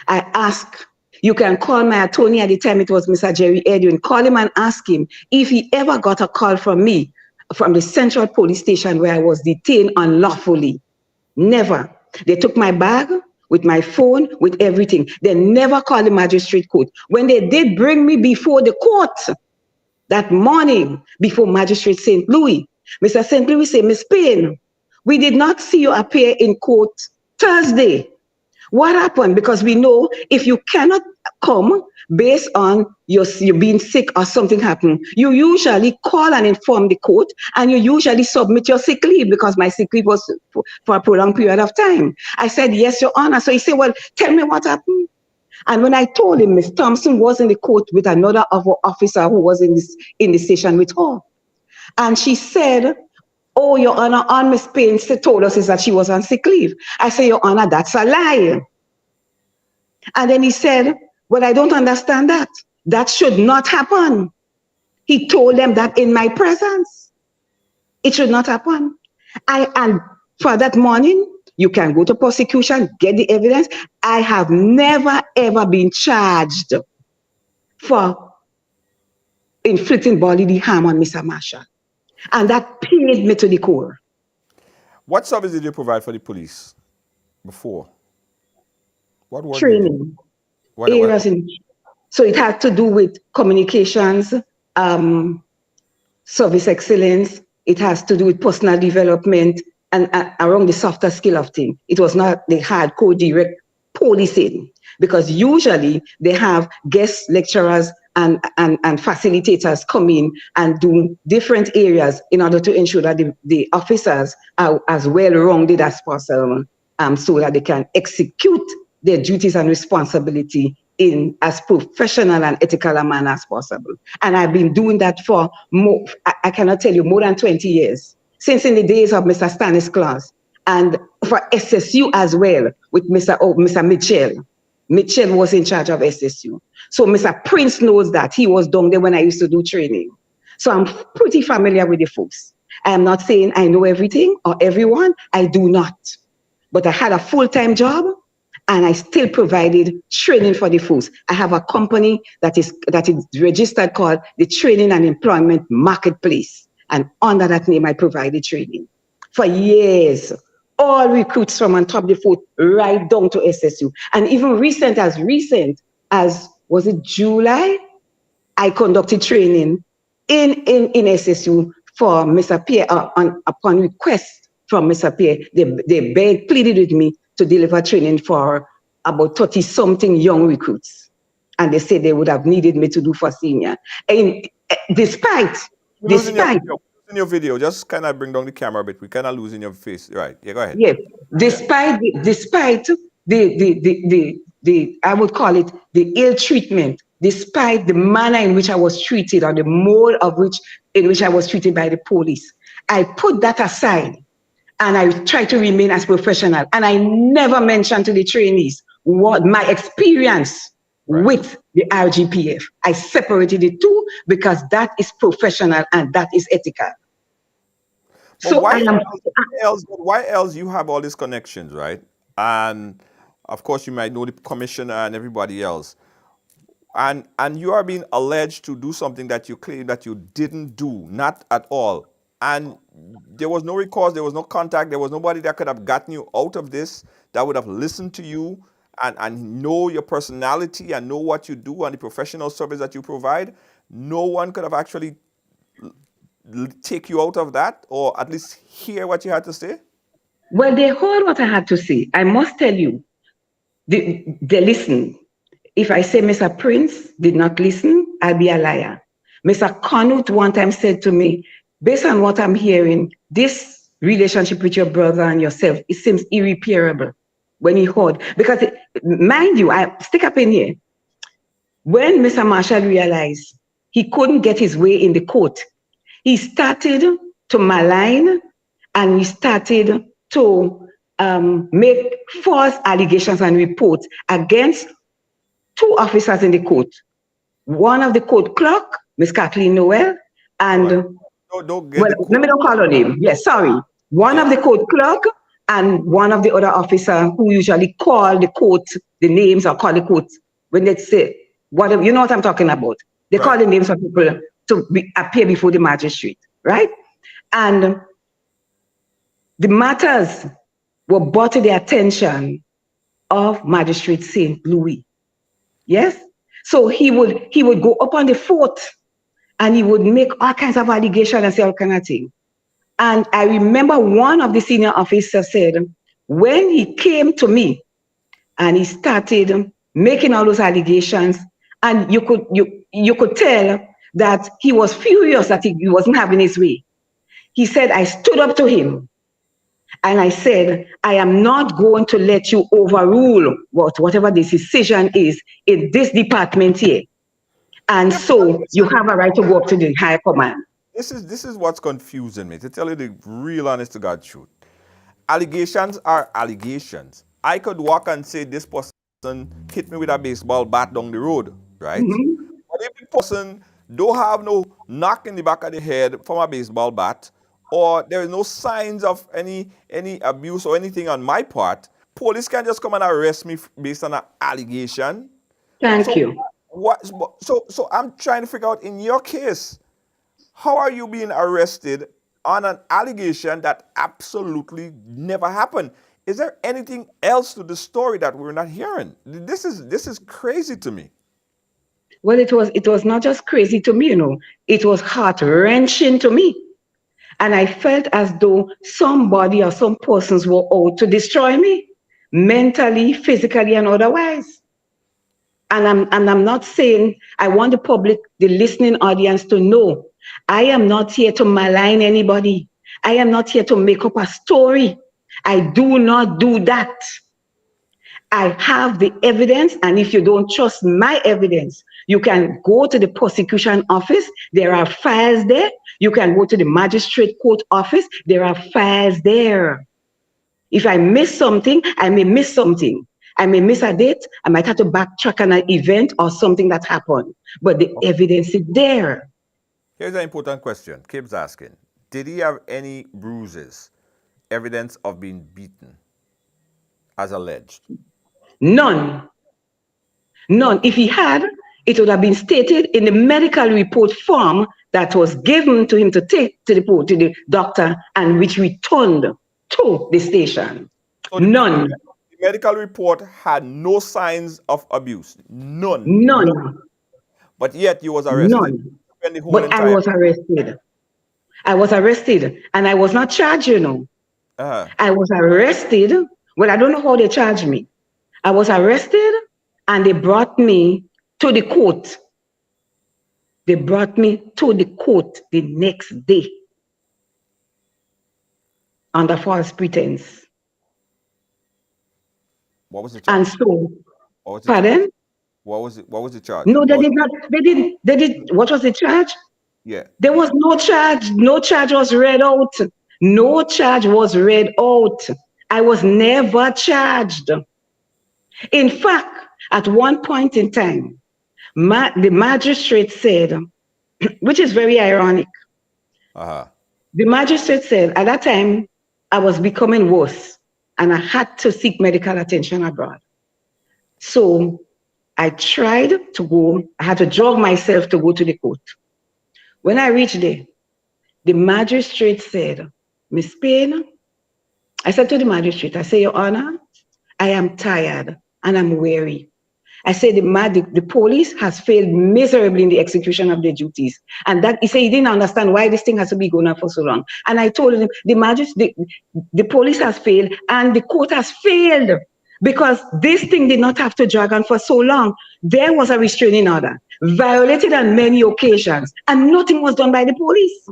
I asked, you can call my attorney at the time, it was Mr. Jerry Edwin. Call him and ask him if he ever got a call from me, from the Central Police Station where I was detained unlawfully. Never. They took my bag with my phone, with everything. They never called the magistrate court. When they did bring me before the court that morning, before Magistrate St. Louis, Mr. St. Louis said, Miss Payne, we did not see you appear in court Thursday. What happened? Because we know if you cannot come based on you being sick or something happened, you usually call and inform the court, and you usually submit your sick leave, because my sick leave was for a prolonged period of time. I said, yes, Your Honor. So he said, well, tell me what happened. And when I told him, Miss Thompson was in the court with another officer who was in the station with her. And she said, oh, Your Honor, all Miss Payne told us is that she was on sick leave. I said, Your Honor, that's a lie. And then he said, well, I don't understand that. That should not happen. He told them that in my presence. It should not happen. And for that morning, you can go to prosecution, get the evidence. I have never, ever been charged for inflicting bodily harm on Mr. Marshall. And that pained me to the core. What service did you provide for the police before? What was training? What? So it had to do with communications, service excellence. It has to do with personal development and around the softer skill of things. It was not the hardcore direct policing, because usually they have guest lecturers and facilitators come in and do different areas in order to ensure that the officers are as well rounded as possible, so that they can execute their duties and responsibility in as professional and ethical a manner as possible. And I've been doing that for more, I cannot tell you, more than 20 years, since in the days of Mr. Stanislaus, and for SSU as well, with Mr. Mitchell. Mitchell was in charge of SSU. So Mr. Prince knows that. He was down there when I used to do training. So I'm pretty familiar with the folks. I am not saying I know everything or everyone. I do not. But I had a full-time job, and I still provided training for the folks. I have a company that is registered called the Training and Employment Marketplace. And under that name, I provided training for years. All recruits from on top of the fort right down to SSU. And even recent as was it July, I conducted training in SSU for Mr. Pierre, upon request from Mr. Pierre. They pleaded with me to deliver training for about 30-something young recruits. and they said they would have needed me to do for senior. And despite, Losing your video. Just kind of bring down the camera a bit. We kind of losing your face. Right. Yeah, go ahead. yes, despite the I would call it the ill treatment, despite the manner in which I was treated or the mode in which I was treated by the police, I put that aside and I tried to remain as professional. And I never mentioned to the trainees what my experience with the RGPF. I separated the two because that is professional and that is ethical. But so why else you have all these connections, right? And of course you might know the commissioner and everybody else. And you are being alleged to do something that you claim that you didn't do, not at all. And there was no recourse, there was no contact, there was nobody that could have gotten you out of this, that would have listened to you and know your personality and know what you do and the professional service that you provide. No one could have actually take you out of that, or at least hear what you had to say? Well, they heard what I had to say. I must tell you, they listened. If I say Mr. Prince did not listen, I'll be a liar. Mr. Conut one time said to me, based on what I'm hearing, this relationship with your brother and yourself, it seems irreparable. When he heard, because mind you, I stick up in here. When Mr. Marshall realized he couldn't get his way in the court, he started to malign and he started to make false allegations and reports against two officers in the court. One of the court clerk, Miss Kathleen Noel, and let me not call her name. Yes, sorry. One of the court clerk and one of the other officer who usually call the court the names or call the court when they say whatever. You know what I'm talking about. They call the names of people to appear before the magistrate, right? And the matters were brought to the attention of Magistrate St. Louis. Yes? So he would go up on the fort and he would make all kinds of allegations and say all kinds of things. And I remember one of the senior officers said, when he came to me and he started making all those allegations, and you could tell that he was furious that he wasn't having his way. He said, I stood up to him and I said, I am not going to let you overrule whatever the decision is in this department here. And so you have a right to go up to the higher command. This is what's confusing me, to tell you the real honest to God truth. Allegations are allegations. I could walk and say this person hit me with a baseball bat down the road, right? Mm-hmm. But if the person don't have no knock in the back of the head from a baseball bat, or there is no signs of any abuse or anything on my part, police can just come and arrest me based on an allegation. Thank you. So I'm trying to figure out, in your case, how are you being arrested on an allegation that absolutely never happened? Is there anything else to the story that we're not hearing? This is crazy to me. Well, it was not just crazy to me, it was heart-wrenching to me. And I felt as though somebody or some persons were out to destroy me, mentally, physically, and otherwise. And I'm not saying, I want the public, the listening audience to know, I am not here to malign anybody. I am not here to make up a story. I do not do that. I have the evidence, and if you don't trust my evidence, you can go to the prosecution office. There are files there. You can go to the magistrate court office. There are files there. If I miss something, I may miss something. I may miss a date. I might have to backtrack on an event or something that happened. But the evidence is there. Here's an important question. Kib's asking, did he have any bruises, evidence of being beaten, as alleged? None. None. If he had, it would have been stated in the medical report form that was given to him to take to the doctor and which returned to the station. So none. The medical report had no signs of abuse. None. None. But yet you was arrested. None. But I was arrested. I was arrested and I was not charged, I was arrested. Well, I don't know how they charged me. I was arrested and they brought me to the court. They brought me to the court the next day under false pretense. What was the charge? And so, What was the pardon? charge? What was the charge? No, they did not. They did. What was the charge? Yeah. There was no charge. No charge was read out. No charge was read out. I was never charged. In fact, at one point in time, the magistrate said, which is very ironic. The magistrate said, at that time, I was becoming worse and I had to seek medical attention abroad. So I tried to go, I had to drug myself to go to the court. When I reached there, the magistrate said, Miss Payne, I said to the magistrate, I say, Your Honor, I am tired and I'm weary. I said the police has failed miserably in the execution of their duties. And that he said he didn't understand why this thing has to be going on for so long. And I told him the police has failed and the court has failed because this thing did not have to drag on for so long. There was a restraining order, violated on many occasions, and nothing was done by the police.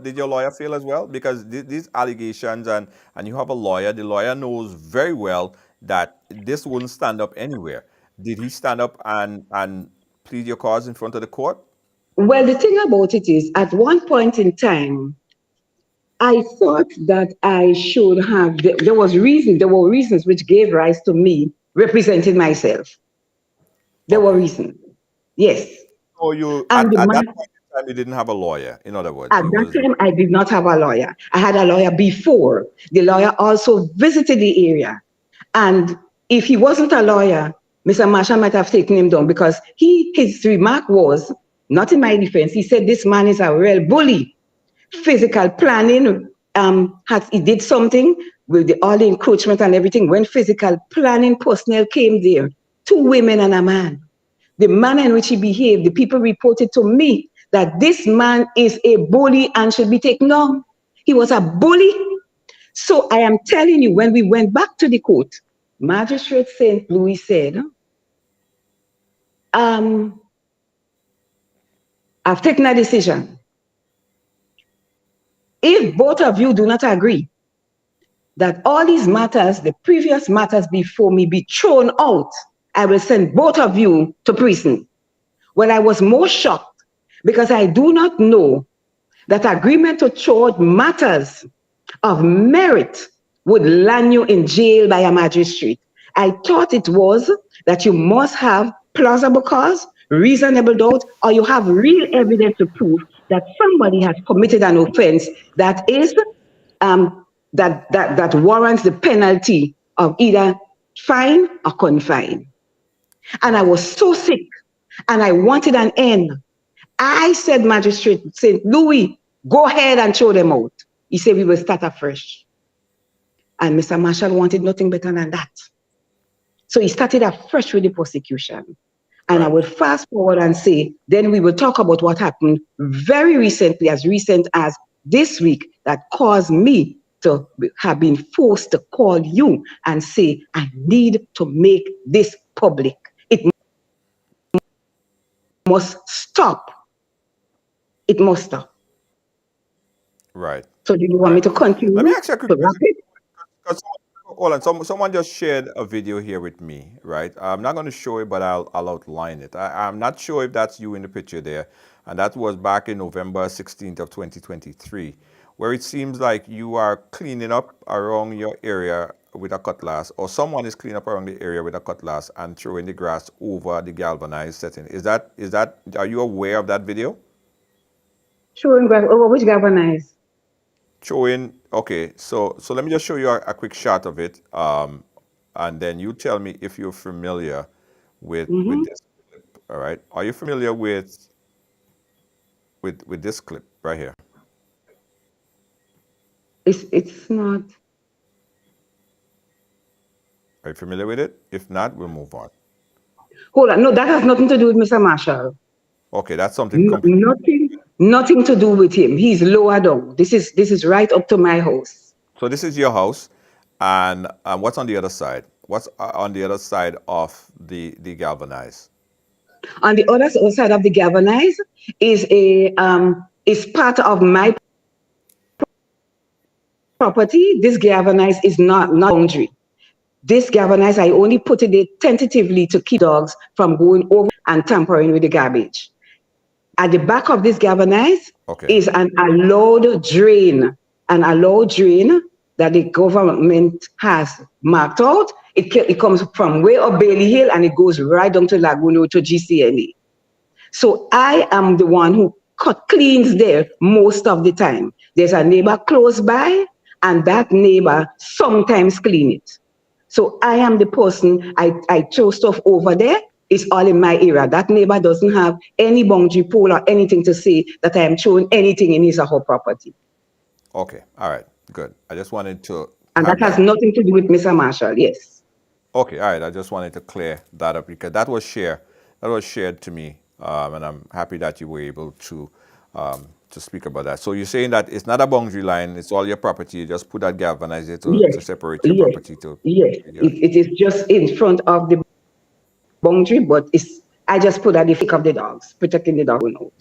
Did your lawyer fail as well? Because these allegations, and you have a lawyer, the lawyer knows very well that this wouldn't stand up anywhere. Did he stand up and plead your cause in front of the court? Well, the thing about it is, at one point in time, I thought that I should have, there were reasons which gave rise to me representing myself. There were reasons, yes. So at that point in time, you didn't have a lawyer, in other words? At that time, I did not have a lawyer. I had a lawyer before. The lawyer also visited the area. And if he wasn't a lawyer, Mr. Marshall might have taken him down because his remark was, not in my defense, he said this man is a real bully. Physical planning, he did something with all the encroachment and everything. When physical planning personnel came there, 2 women and a man, the manner in which he behaved, the people reported to me that this man is a bully and should be taken down. He was a bully. So I am telling you, when we went back to the court, Magistrate St. Louis said, I've taken a decision. If both of you do not agree that all these matters, the previous matters before me, be thrown out, I will send both of you to prison. Well, I was more shocked because I do not know that agreement to throw out matters of merit would land you in jail by a magistrate. I thought it was that you must have plausible cause, reasonable doubt, or you have real evidence to prove that somebody has committed an offense that is that warrants the penalty of either fine or confine. And I was so sick and I wanted an end. I said, Magistrate St. Louis, go ahead and throw them out. He said, we will start afresh. And Mr. Marshall wanted nothing better than that. So he started afresh with the prosecution. And I will fast forward and say, then we will talk about what happened very recently, as recent as this week, that caused me to have been forced to call you and say, I need to make this public. It must stop. It must stop. Right. So do you want me to continue? Let me ask you a quick question. Hold on, someone just shared a video here with me, right? I'm not going to show it, but I'll outline it. I'm not sure if that's you in the picture there, and that was back in November 16th of 2023, where it seems like you are cleaning up around your area with a cutlass, or someone is cleaning up around the area with a cutlass and throwing the grass over the galvanized setting. Are you aware of that video? Showing which galvanized? Showing, okay, so let me just show you a quick shot of it, and then you tell me if you're familiar with this clip. All right, are you familiar with this clip right here? It's not. Are you familiar with it? If not, we'll move on. Hold on, no, that has nothing to do with Mr. Marshall. Okay, that's something completely. Nothing to do with him. He's lower down. This is right up to my house. So this is your house, and what's on the other side? What's on the other side of the galvanized? On the other side of the galvanized is part of my property. This galvanized is not boundary. This galvanized, I only put it there tentatively to keep dogs from going over and tampering with the garbage. At the back of this galvanized is an allowed drain that the government has marked out. It comes from way up Bailey Hill and it goes right down to Lagoon Road to GCNA. So I am the one who cleans there most of the time. There's a neighbor close by and that neighbor sometimes clean it. So I am the person, I throw stuff over there. It's all in my area. That neighbor doesn't have any boundary pole or anything to say that I am throwing anything in his or her property. Okay, all right, good. I just wanted to... And that has nothing to do with Mr. Marshall, yes. Okay, all right, I just wanted to clear that up because that was shared to me, and I'm happy that you were able to speak about that. So you're saying that it's not a boundary line, it's all your property, you just put that galvanizer to separate your property to... Yes, it is just in front of the boundary, but I just put at the feet of the dogs, protecting the dog out.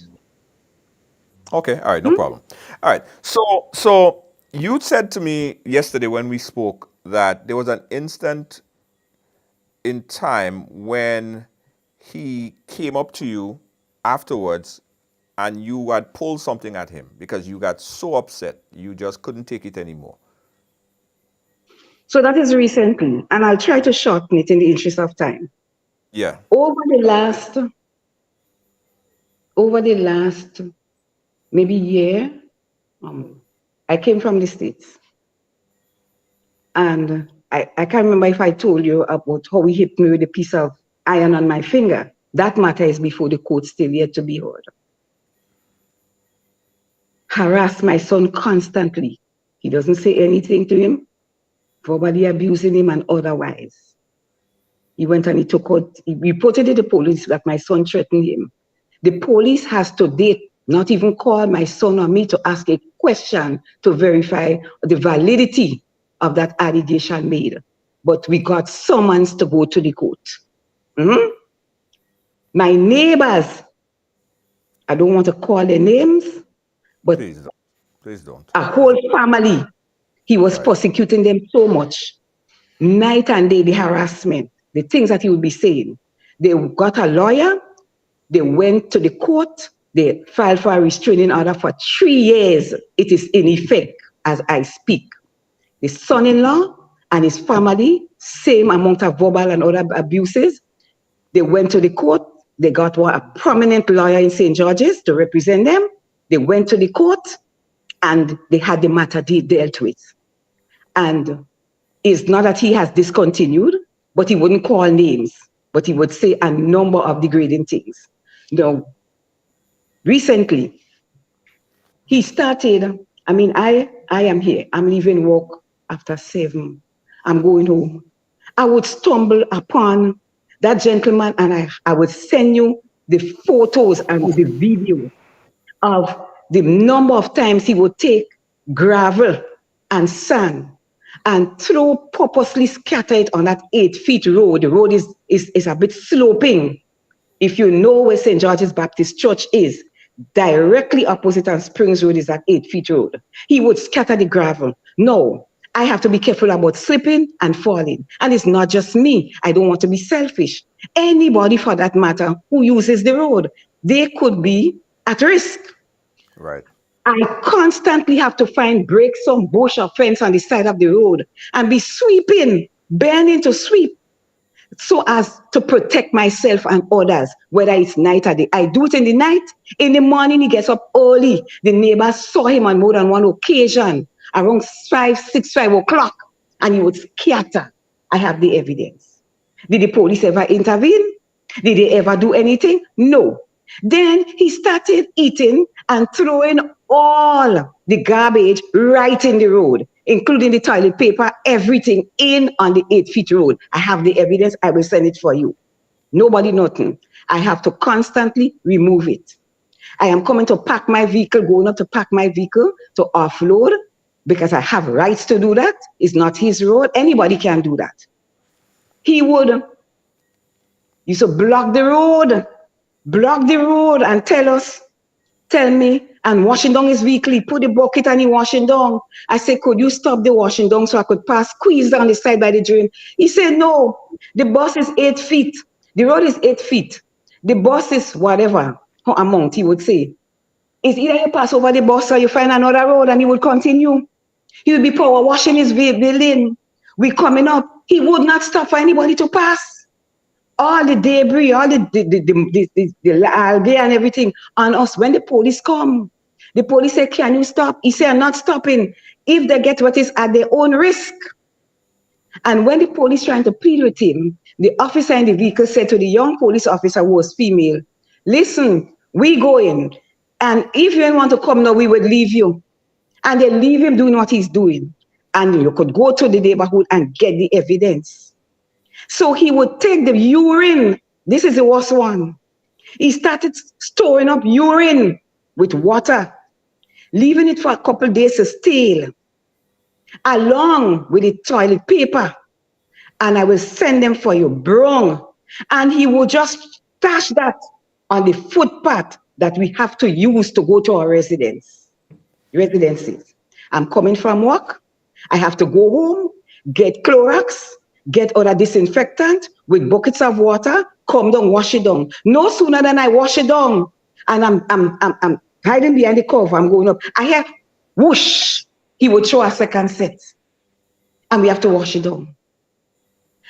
Okay, all right, no problem. All right, so you said to me yesterday when we spoke that there was an instant in time when he came up to you afterwards and you had pulled something at him because you got so upset, you just couldn't take it anymore. So that is recently, and I'll try to shorten it in the interest of time. Yeah. Over the last maybe year, I came from the States. And I can't remember if I told you about how he hit me with a piece of iron on my finger. That matter is before the court, still yet to be heard. Harassed my son constantly. He doesn't say anything to him, verbally abusing him and otherwise. He went and he reported to the police that my son threatened him. The police has to date not even called my son or me to ask a question to verify the validity of that allegation made. But we got summons to go to the court. My neighbors, I don't want to call their names, but please don't. A whole family, he was persecuting them so much. Night and day, the harassment, the things that he would be saying. They got a lawyer, they went to the court, they filed for a restraining order for 3 years. It is in effect as I speak. The son-in-law and his family, same amount of verbal and other abuses. They went to the court. They got a prominent lawyer in St. George's to represent them. They went to the court and they had the matter dealt with. And it's not that he has discontinued, but he wouldn't call names, but he would say a number of degrading things. Now, recently, he started, I am here. I'm leaving work after 7. I'm going home. I would stumble upon that gentleman and I would send you the photos and the video of the number of times he would take gravel and sand and purposely scatter it on that 8-feet road. The road is a bit sloping. If you know where St. George's Baptist Church is, directly opposite on Springs Road is that 8-feet road. He would scatter the gravel. No, I have to be careful about slipping and falling. And it's not just me. I don't want to be selfish. Anybody for that matter who uses the road, they could be at risk. Right. I constantly have to break some bush or fence on the side of the road and be sweeping, bending to sweep, so as to protect myself and others, whether it's night or day. I do it in the night. In the morning, he gets up early. The neighbors saw him on more than one occasion, around 5 o'clock, and he would scatter. I have the evidence. Did the police ever intervene? Did they ever do anything? No. Then he started eating and throwing all the garbage right in the road, including the toilet paper, everything in on the 8-feet road. I have the evidence. I will send it for you. Nobody, nothing. I have to constantly remove it. I am coming to pack my vehicle, going up to pack my vehicle to offload because I have rights to do that. It's not his road. Anybody can do that. he would used to block the road and tell me, and washing down his vehicle, put the bucket and he washing down. I said, could you stop the washing down so I could pass, squeeze down the side by the drain? He said, no, the bus is 8 feet. The road is 8 feet. The bus is whatever amount, he would say. It's either you pass over the bus or you find another road, and he would continue. He would be power washing his building. We coming up. He would not stop for anybody to pass. All the debris, all the algae and everything on us. When the police come, the police say, can you stop? He said, I'm not stopping. If they get what is at their own risk. And when the police trying to plead with him, the officer in the vehicle said to the young police officer who was female, listen, we going. And if you don't want to come now, we would leave you. And they leave him doing what he's doing. And you could go to the neighborhood and get the evidence. So he would take the urine. This is the worst one. He started storing up urine with water, leaving it for a couple of days to stale, along with the toilet paper. And I will send them for you, bro. And he would just stash that on the footpath that we have to use to go to our residences. I'm coming from work. I have to go home, get Clorox, get other disinfectant with buckets of water, come down, wash it down. No sooner than I wash it down, and I'm hiding behind the cover, I'm going up. I hear whoosh, he would show a second set. And we have to wash it down.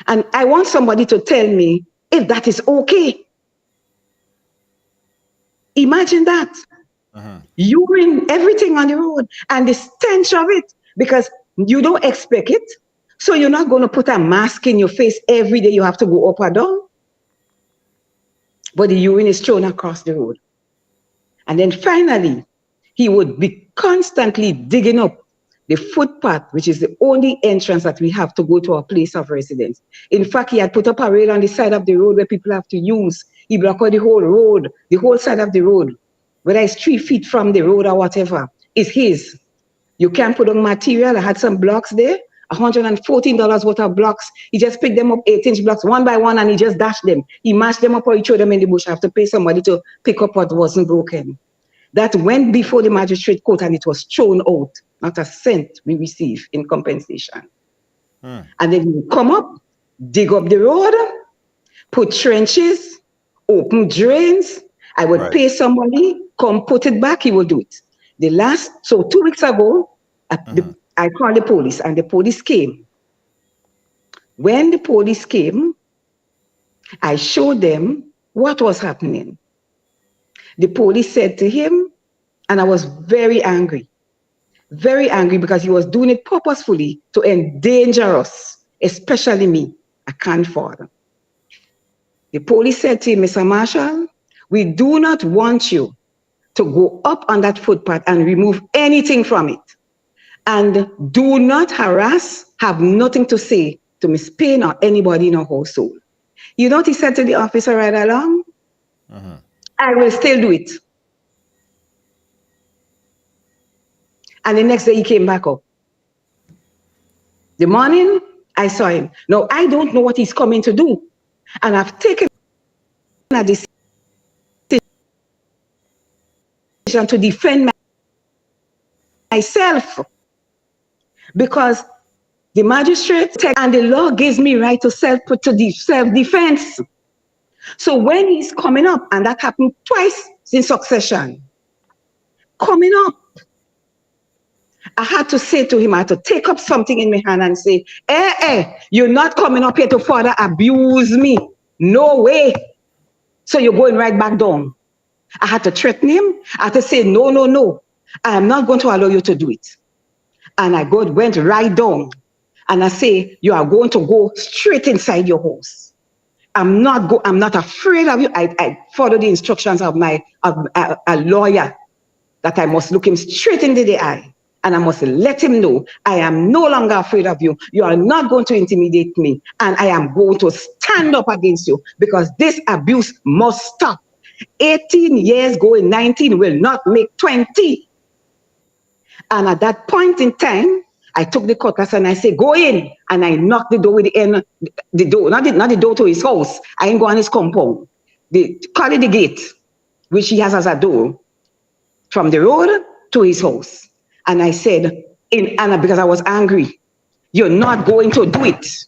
And I want somebody to tell me if that is okay. Imagine that. Urine, everything on the road, and the stench of it, because you don't expect it. So you're not going to put a mask in your face every day. You have to go up or down. But the urine is thrown across the road. And then finally, he would be constantly digging up the footpath, which is the only entrance that we have to go to our place of residence. In fact, he had put up a rail on the side of the road where people have to use. He blocked out the whole road, the whole side of the road. Whether it's 3 feet from the road or whatever, is his. You can't put on material. I had some blocks there. $114 worth of blocks. He just picked them up, 8-inch blocks, one by one, and he just dashed them. He mashed them up or he threw them in the bush. I have to pay somebody to pick up what wasn't broken. That went before the magistrate court and it was thrown out. Not a cent we receive in compensation. And then he would come up, dig up the road, put trenches, open drains. I would pay somebody, come put it back, he would do it. So 2 weeks ago, I called the police and the police came. When the police came, I showed them what was happening. The police said to him, and I was very angry because he was doing it purposefully to endanger us, especially me, a kind father. The police said to him, Mr. Marshall, we do not want you to go up on that footpath and remove anything from it. And do not harass, have nothing to say to Miss Payne or anybody in our household. You know what he said to the officer right along? I will still do it. And the next day he came back up. The morning, I saw him. Now, I don't know what he's coming to do. And I've taken a decision to defend myself. Because the magistrate and the law gives me right to self-defense. So when he's coming up, and that happened twice in succession, coming up, I had to say to him, I had to take up something in my hand and say, you're not coming up here to further abuse me. No way. So you're going right back down. I had to threaten him. I had to say, no. I am not going to allow you to do it. And I went right down. And I say, you are going to go straight inside your house. I'm not afraid of you. I follow the instructions of a lawyer that I must look him straight into the eye. And I must let him know I am no longer afraid of you. You are not going to intimidate me. And I am going to stand up against you because this abuse must stop. 18 years going, 19 will not make 20. And at that point in time, I took the cutlass and I said, go in. And I knocked the door with the door, not the door to his house. I ain't go on his compound. Call it the gate, which he has as a door, from the road to his house. And I said, because I was angry, you're not going to do it.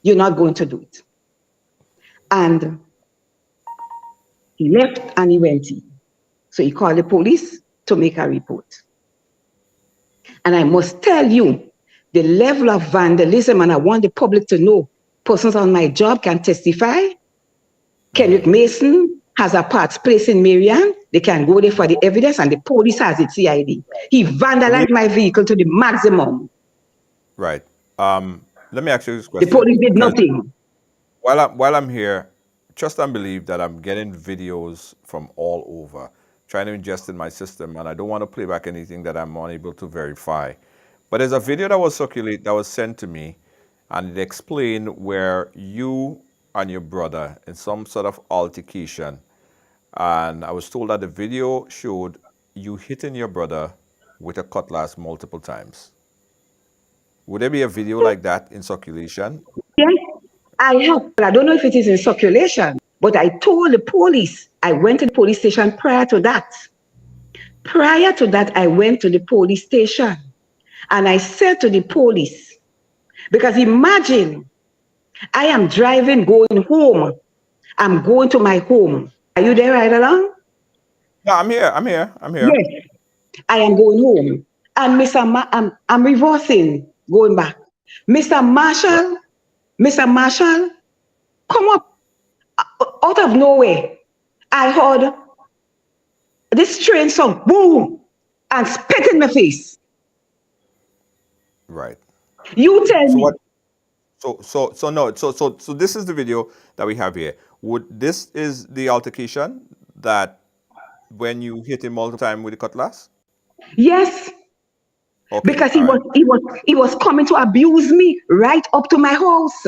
You're not going to do it. And he left and he went in. So he called the police to make a report. And I must tell you, the level of vandalism, and I want the public to know, persons on my job can testify. Kenrick Mason has a parts place in Marion. They can go there for the evidence, and the police has its CID. He vandalized my vehicle to the maximum. Right. Let me ask you this question. The police did nothing. While I'm here, trust and believe that I'm getting videos from all over, trying to ingest in my system, and I don't want to play back anything that I'm unable to verify. But there's a video that was sent to me, and it explained where you and your brother in some sort of altercation, and I was told that the video showed you hitting your brother with a cutlass multiple times. Would there be a video like that in circulation? Yes, I have. I don't know if it is in circulation, but I told the police. I went to the police station prior to that. Prior to that, I went to the police station and I said to the police, because imagine, I am driving, going home. I'm going to my home. Are you there right along? No, I'm here. Yes, I am going home. And I'm reversing, going back. Mr. Marshall, come up out of nowhere. I heard this train song, boom, and spit in my face. Right. You tell me. What? So this is the video that we have here. This is the altercation that when you hit him multiple times with the cutlass? Yes. Okay, because he was coming to abuse me right up to my house.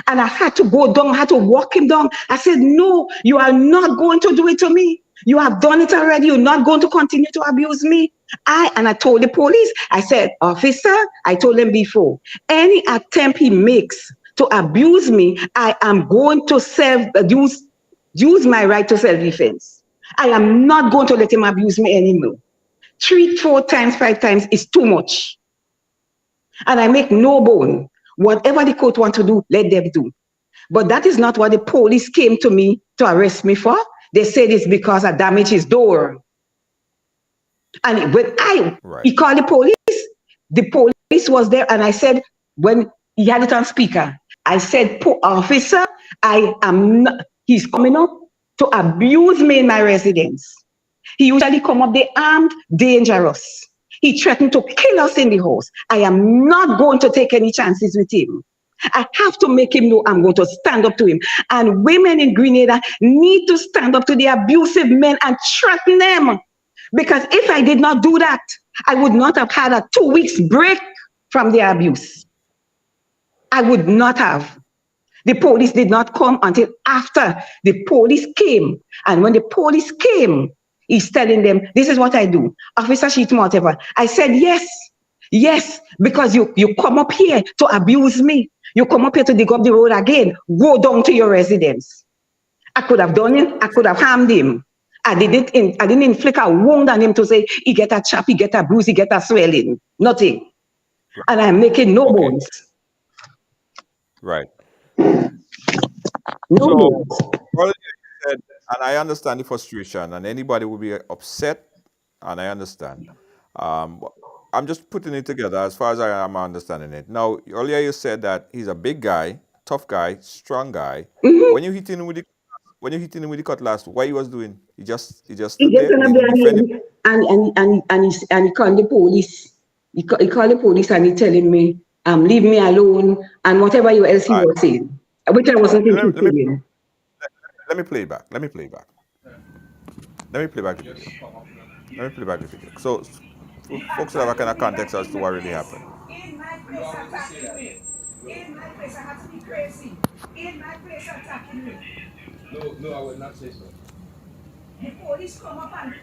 And I had to go down, I had to walk him down. I said, no, you are not going to do it to me. You have done it already. You're not going to continue to abuse me. I told the police, I said, officer, I told them before, any attempt he makes to abuse me, I am going to use my right to self-defense. I am not going to let him abuse me anymore. 3, 4 times, 5 times is too much. And I make no bone. Whatever the court want to do, let them do. But that is not what the police came to me to arrest me for. They said it's because I damaged his door. And when he called the police was there, and I said, when he had it on speaker, I said, officer, he's coming up to abuse me in my residence. He usually come up there armed, dangerous. He threatened to kill us in the house. I am not going to take any chances with him. I have to make him know I'm going to stand up to him. And women in Grenada need to stand up to the abusive men and threaten them. Because if I did not do that, I would not have had a 2 weeks break from the abuse. I would not have. The police did not come until after the police came. And when the police came, he's telling them, this is what I do. Officer Sheeton, whatever. I said, yes, because you come up here to abuse me. You come up here to dig up the road again. Go down to your residence. I could have done it. I could have harmed him. I didn't inflict a wound on him to say he get a chop, he get a bruise, he get a swelling. Nothing. And I'm making no bones. Right. No bones. Earlier you said, and I understand the frustration, and anybody will be upset, and I understand. I'm just putting it together as far as I am understanding it. Now, earlier you said that he's a big guy, tough guy, strong guy. Mm-hmm. When you hit him with the cutlass, what he was doing? He just stood He there. And he called the police. He called the police and he telling me, leave me alone and whatever else he was saying, which I wasn't interested in. Let me play it back. Let me play back the video. So folks will have a kind of context as to what really happened. In my place attacking me. In my place I had to be crazy. In my place attacking me. No, I would not say so. The police come up and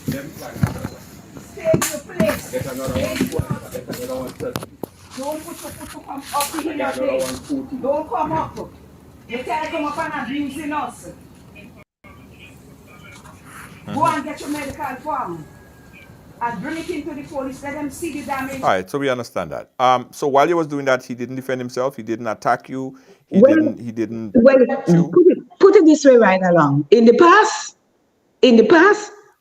Them plan another one. Stay in your place. Get another one 20. Get another one 30. Don't put to come up I in get your another day. one 40. Don't come up. You can't come up and abusing us. Go and get your medical form and bring it into the police. Let them see the damage. All right, so we understand that. So while he was doing that, he didn't defend himself. He didn't attack you. He Well, didn't well, hurt you. put it this way right along. In the past,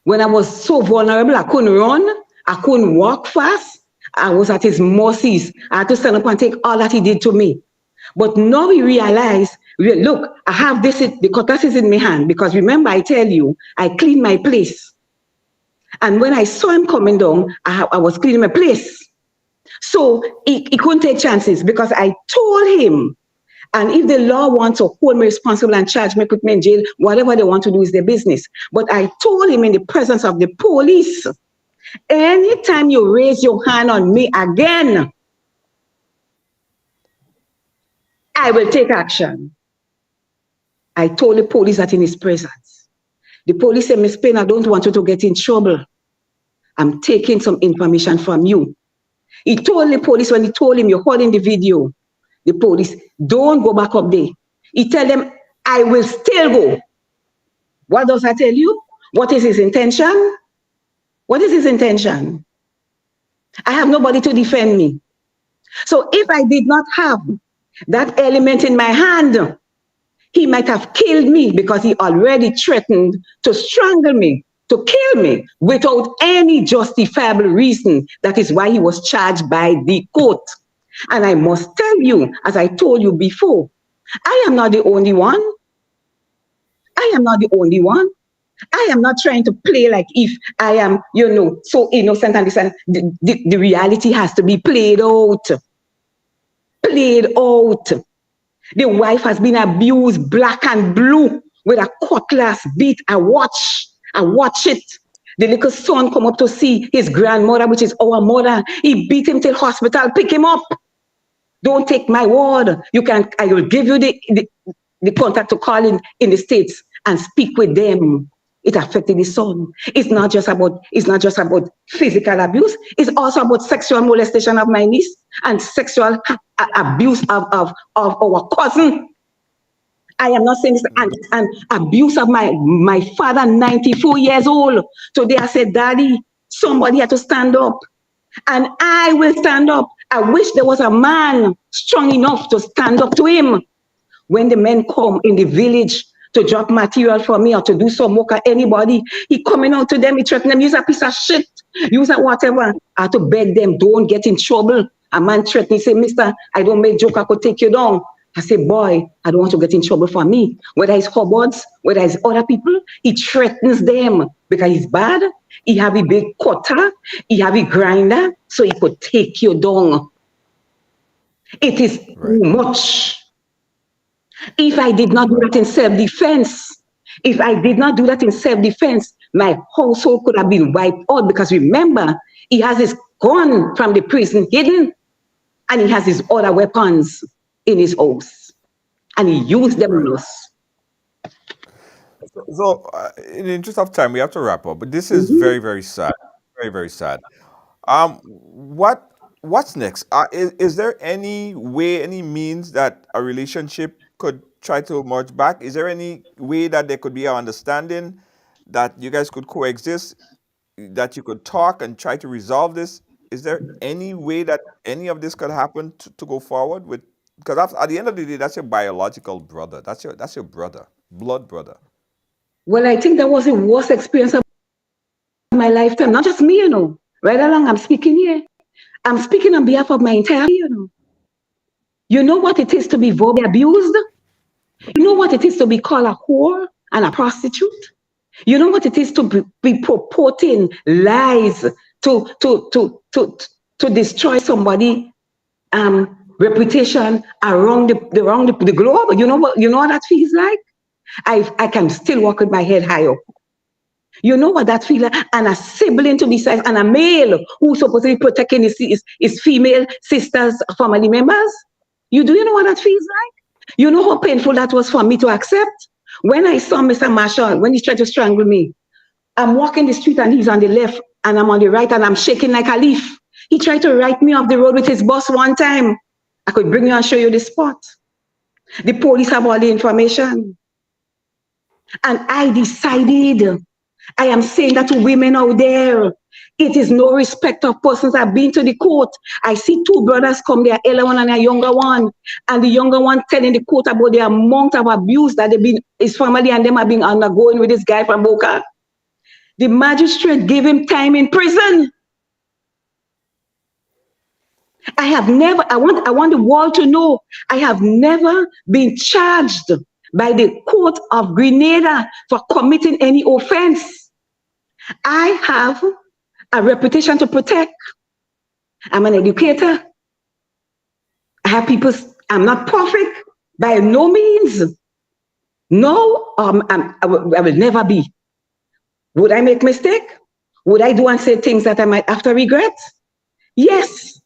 when I was so vulnerable, I couldn't run, I couldn't walk fast, I was at his mercies. I had to stand up and take all that he did to me. But now we realize, look, I have this, the cutlass is in my hand, because remember, I tell you, I clean my place. And when I saw him coming down, I was cleaning my place. So he couldn't take chances, because I told him, and if the law wants to hold me responsible and charge me, put me in jail, whatever they want to do is their business. But I told him in the presence of the police, anytime you raise your hand on me again, I will take action. I told the police that in his presence. The police said, Miss Payne, I don't want you to get in trouble. I'm taking some information from you. He told the police, when he told him, you're holding the video, the police, don't go back up there. He tell them, I will still go. What does that tell you? What is his intention? What is his intention? I have nobody to defend me. So if I did not have that element in my hand, he might have killed me, because he already threatened to strangle me, to kill me, without any justifiable reason. That is why he was charged by the court. And I must tell you, as I told you before, I am not the only one. I am not the only one. I am not trying to play like if I am, so innocent and this, and the reality has to be played out. Played out. The wife has been abused black and blue with a cutlass beat. I watch it. The little son come up to see his grandmother, which is our mother. He beat him till hospital, pick him up. Don't take my word. I will give you the contact to call in the States and speak with them. It affected his son. It's not just about physical abuse. It's also about sexual molestation of my niece and sexual abuse of our cousin. I am not saying this, and abuse of my father, 94 years old. Today I said, Daddy, somebody had to stand up. And I will stand up. I wish there was a man strong enough to stand up to him. When the men come in the village to drop material for me or to do some work or anybody, he coming out to them, he threaten them, use a piece of shit, use a whatever. I have to beg them, don't get in trouble. A man threaten, he say, Mister, I don't make joke, I could take you down. I say, boy, I don't want to get in trouble for me. Whether it's Hubbards, whether it's other people, he threatens them because he's bad. He have a big cutter, he have a grinder, so he could take you down. It is too much. If I did not do that in self-defense, my household could have been wiped out, because remember, he has his gun from the prison hidden, and he has his other weapons in his house, and he used them on us. So, in the interest of time, we have to wrap up. But this is very, very sad. Very, very sad. What's next? Is there any way, any means that a relationship could try to merge back? Is there any way that there could be an understanding that you guys could coexist, that you could talk and try to resolve this? Is there any way that any of this could happen to go forward with? Because at the end of the day, that's your biological brother. That's your brother, blood brother. Well, I think that was the worst experience of my lifetime. Not just me, Right along, I'm speaking here. I'm speaking on behalf of my entire, You know what it is to be verbally abused? You know what it is to be called a whore and a prostitute? You know what it is to be purporting lies to destroy somebody's reputation around the globe? You know what that feels like? I can still walk with my head high up. You know what that feels like? And a sibling to be size, and a male who's supposed to be protecting his female sisters, family members. You know what that feels like? You know how painful that was for me to accept? When I saw Mr. Marshall, when he tried to strangle me, I'm walking the street and he's on the left and I'm on the right and I'm shaking like a leaf. He tried to write me off the road with his bus one time. I could bring you and show you the spot. The police have all the information. And I decided, I am saying that to women out there, it is no respect of persons. I've been to the court. I see two brothers come there, elder one and a younger one. And the younger one telling the court about the amount of abuse that his family and them have been undergoing with this guy from Boca. The magistrate gave him time in prison. I want the world to know, I have never been charged by the court of Grenada for committing any offense. I have a reputation to protect. I'm an educator. I have people, I'm not perfect by no means. No, I will never be. Would I make mistake? Would I do and say things that I might have to regret? Yes.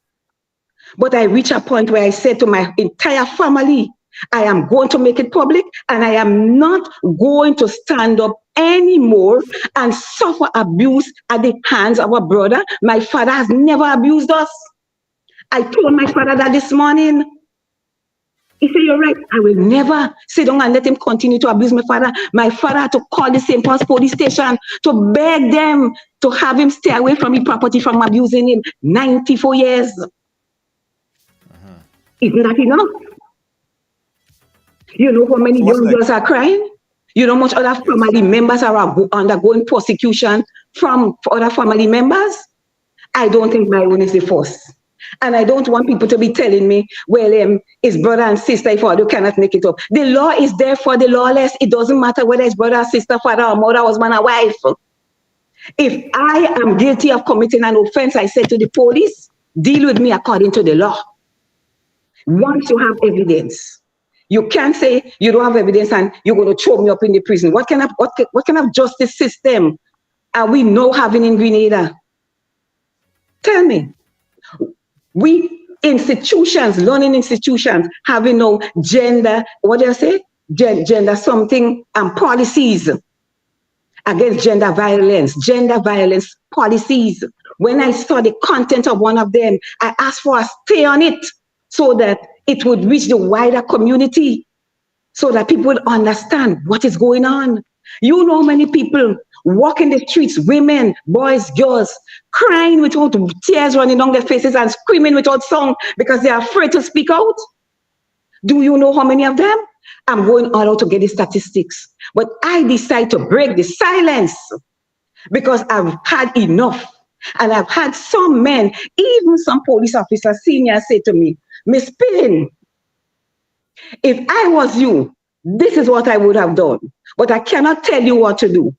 But I reach a point where I said to my entire family, I am going to make it public and I am not going to stand up anymore and suffer abuse at the hands of a brother. My father has never abused us. I told my father that this morning. He said, you're right. I will never sit down and let him continue to abuse my father. My father had to call the St. Paul's police station to beg them to have him stay away from his property from abusing him. 94 years. Isn't that enough? You know how many young girls are crying? You know how much other family members are undergoing persecution from other family members? I don't think my own is the first. And I don't want people to be telling me, well, it's brother and sister, if you cannot make it up. The law is there for the lawless. It doesn't matter whether it's brother, sister, father, or mother, husband, or wife. If I am guilty of committing an offense, I said to the police, deal with me according to the law. Once you have evidence, you can't say you don't have evidence and you're going to throw me up in the prison. What kind of justice system are we now having in Grenada? Tell me. We institutions, learning institutions, having no gender, what do I say? Gender something and policies against gender violence policies. When I saw the content of one of them, I asked for a stay on it so that it would reach the wider community, so that people would understand what is going on. You know many people walk in the streets, women, boys, girls, crying without tears running down their faces and screaming without song because they are afraid to speak out. Do you know how many of them? I'm going all out to get the statistics. But I decide to break the silence because I've had enough. And I've had some men, even some police officers, seniors, say to me, Miss Payne, if I was you, this is what I would have done. But I cannot tell you what to do.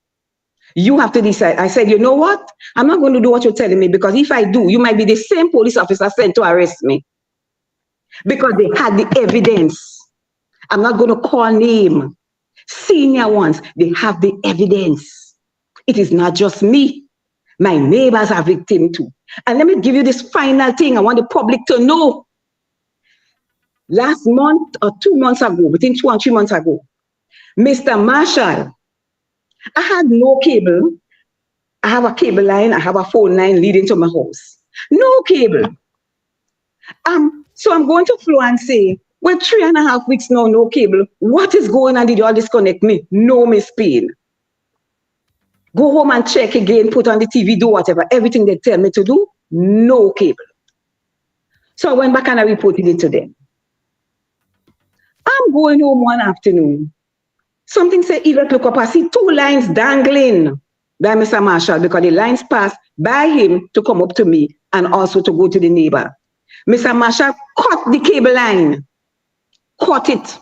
You have to decide. I said, you know what? I'm not going to do what you're telling me, because if I do, you might be the same police officer sent to arrest me. Because they had the evidence. I'm not going to call name. Senior ones, they have the evidence. It is not just me. My neighbors are victims too. And let me give you this final thing I want the public to know. Last month or 2 months ago, within 2 and 3 months ago, Mr. Marshall, I had no cable. I have a cable line. I have a phone line leading to my house. No cable. So I'm going to Flo and say, well, 3.5 weeks now, no cable. What is going on? Did you all disconnect me? No, Miss Payne. Go home and check again, put on the TV, do whatever. Everything they tell me to do, no cable. So I went back and I reported it to them. I'm going home one afternoon. Something said, Eva, look up, I see 2 lines dangling by Mr. Marshall, because the lines passed by him to come up to me and also to go to the neighbor. Mr. Marshall cut the cable line, cut it.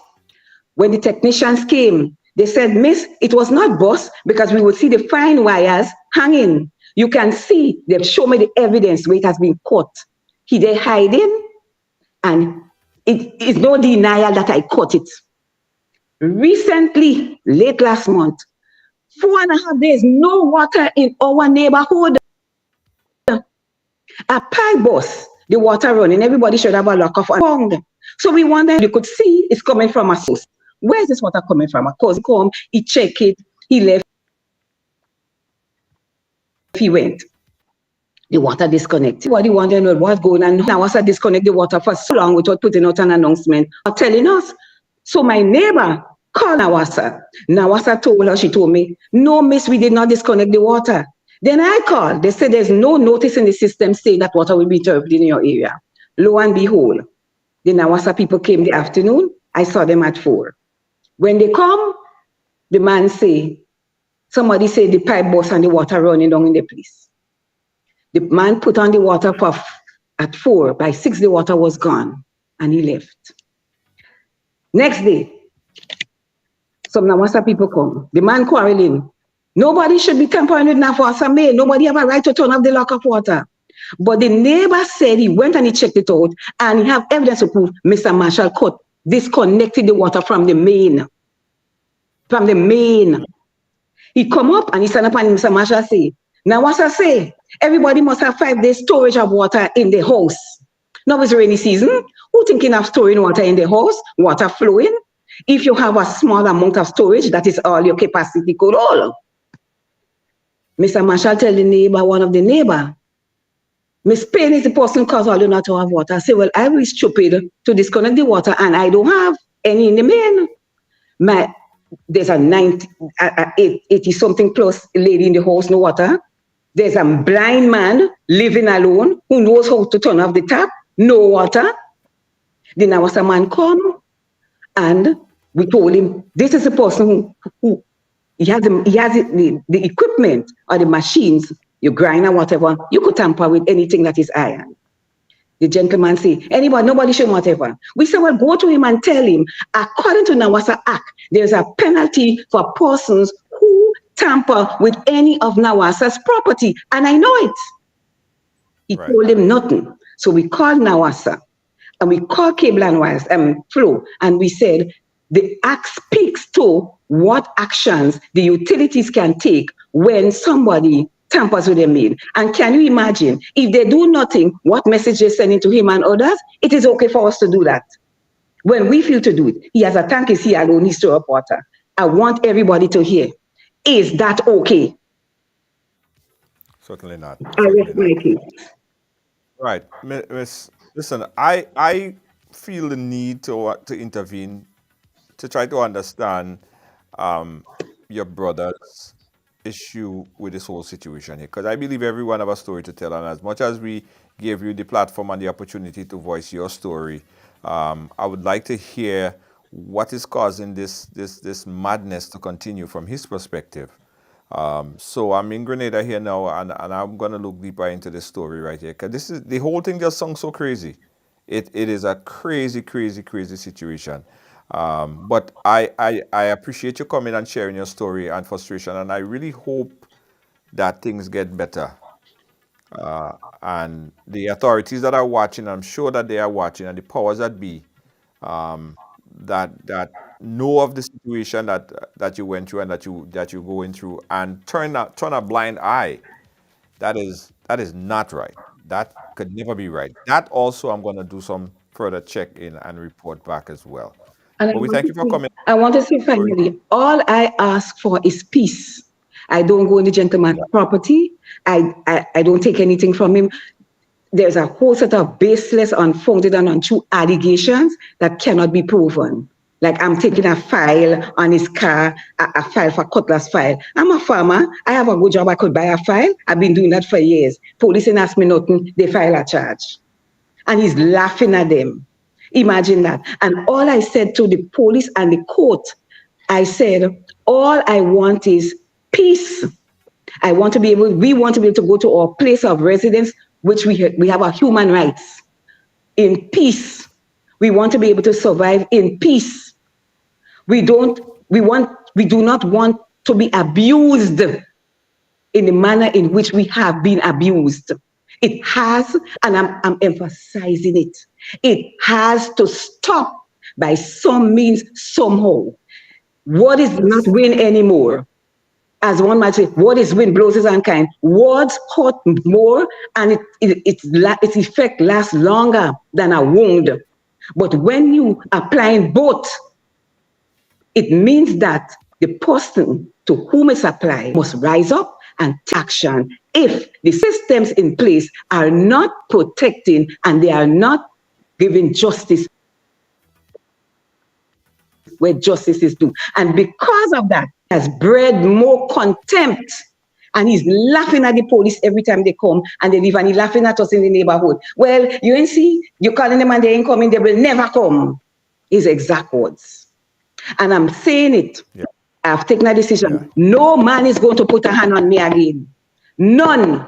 When the technicians came, they said, Miss, it was not bust, because we would see the fine wires hanging. You can see, they've shown me the evidence where it has been cut. They hiding, and it is no denial that I cut it. Recently, late last month, 4.5 days, no water in our neighborhood. A pipe bust, the water running, everybody should have a lock off. So we wonder, you could see it's coming from a source. Where is this water coming from? Of course, he come, he check it, he left. he went. The water disconnected. Everybody wanted to know what's going on. Nawasa disconnect the water for so long without putting out an announcement or telling us. So my neighbor called Nawasa. Nawasa told her, she told me, no, miss, we did not disconnect the water. Then I called. They said there's no notice in the system saying that water will be interrupted in your area. Lo and behold, the Nawasa people came the afternoon. I saw them at 4. When they come, the man say, somebody say the pipe burst and the water running down in the place. The man put on the water puff at 4. By 6, the water was gone, and he left. Next day, some Nawasa people come. The man quarreling. Nobody should be tampering with Nawasa mail. Nobody have a right to turn off the lock of water. But the neighbor said he went and he checked it out, and he have evidence to prove Mr. Marshall disconnected the water from the main. From the main. He come up and he stand up and Mr. Marshall say, Nawasa say, everybody must have 5 days storage of water in the house. Now it's rainy season. Who thinking of storing water in the house? Water flowing. If you have a small amount of storage, that is all your capacity could hold. Mr. Marshall tell the neighbor, one of the neighbor, Miss Payne is the person cause all you not to have water. I say, well, I was stupid to disconnect the water and I don't have any in the main. There's a 80-something plus lady in the house, no water. There's a blind man living alone who knows how to turn off the tap, no water. Then there was a man come and we told him, this is a person who he has the equipment or the machines, you grind or whatever, you could tamper with anything that is iron. The gentleman say, nobody should whatever. We say, well, go to him and tell him, according to Nawasa Act, there's a penalty for persons who tamper with any of Nawasa's property. And I know it. He told him nothing. So we called Nawasa and we called Cable and Wires, Flow, and we said, the Act speaks to what actions the utilities can take when somebody tampers with their mail. And can you imagine, if they do nothing, what message they're sending to him and others? It is okay for us to do that. When we feel to do it, he has a tank, is here alone, he store up water. I want everybody to hear. Is that okay? Certainly not. Right. Miss, listen, I feel the need to intervene to try to understand your brother's issue with this whole situation here, because I believe everyone have a story to tell, and as much as we gave you the platform and the opportunity to voice your story, I would like to hear what is causing this madness to continue from his perspective. So I'm in Grenada here now, and I'm going to look deeper into this story right here, because this is, the whole thing just sounds so crazy. It is a crazy, crazy, crazy situation. But I appreciate you coming and sharing your story and frustration, and I really hope that things get better. And the authorities that are watching, I'm sure that they are watching, and the powers that be, that know of the situation that you went through and that you're going through, and turn a blind eye. That is not right. That could never be right. That also, I'm going to do some further check in and report back as well. And But we thank you for coming. I want to say finally, all I ask for is peace. I don't go in the gentleman's property. I don't take anything from him. There's a whole set of baseless, unfounded, and untrue allegations that cannot be proven. Like I'm taking a file on his car, a file for Cutlass file. I'm a farmer. I have a good job. I could buy a file. I've been doing that for years. Police didn't ask me nothing. They file a charge. And he's laughing at them. Imagine that. And all I said to the police and the court, I said, all I want is peace. We want to be able to go to our place of residence, which we have our human rights, in peace. We want to be able to survive in peace. We do not want to be abused in the manner in which we have been abused. It has, and I'm emphasizing it, it has to stop by some means, somehow. Word is not win anymore. As one might say, word is win, blows is unkind. Words hurt more, and its effect lasts longer than a wound. But when you applying both, it means that the person to whom it's applied must rise up and action if the systems in place are not protecting and they are not giving justice where justice is due. And because of that, has bred more contempt. And he's laughing at the police every time they come and they leave, and he's laughing at us in the neighborhood. Well, you ain't see, you're calling them and they ain't coming, they will never come. His exact words. And I'm saying it. Yeah. I've taken a decision. Yeah. No man is going to put a hand on me again. None.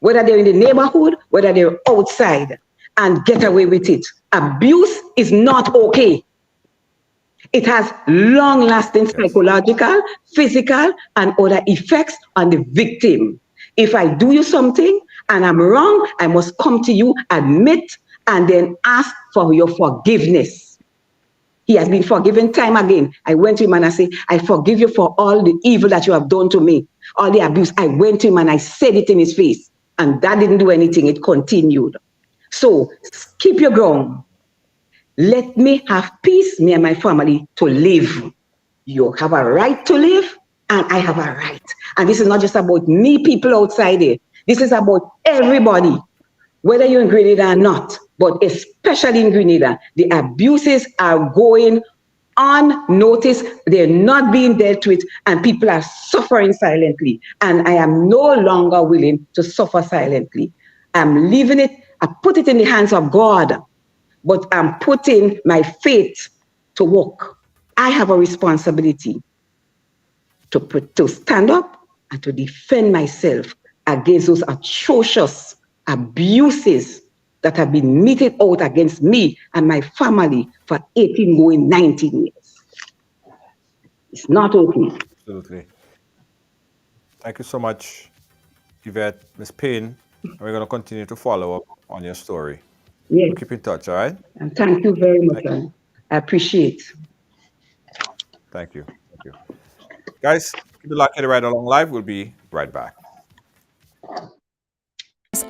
Whether they're in the neighborhood, whether they're outside, and get away with it. Abuse is not okay. It has long-lasting psychological, physical, and other effects on the victim. If I do you something and I'm wrong, I must come to you, admit, and then ask for your forgiveness. He has been forgiven time again. I went to him and I said, I forgive you for all the evil that you have done to me, all the abuse. I went to him and I said it in his face, and that didn't do anything. It continued. So keep your ground. Let me have peace, me and my family, to live. You have a right to live, and I have a right. And this is not just about me, people outside there. This is about everybody, whether you're in Grenada or not, but especially in Grenada. The abuses are going unnoticed. They're not being dealt with, and people are suffering silently. And I am no longer willing to suffer silently. I'm leaving it. I put it in the hands of God. But I'm putting my faith to work. I have a responsibility to stand up and to defend myself against those atrocious abuses that have been meted out against me and my family for 18 going 19 years. It's not okay. Absolutely. Thank you so much, Yvette, Ms. Payne. And we're going to continue to follow up on your story. Yes. We'll keep in touch, all right? And thank you very much. I appreciate. Thank you. Thank you. Guys, keep it locked in Ride Along Live. We'll be right back.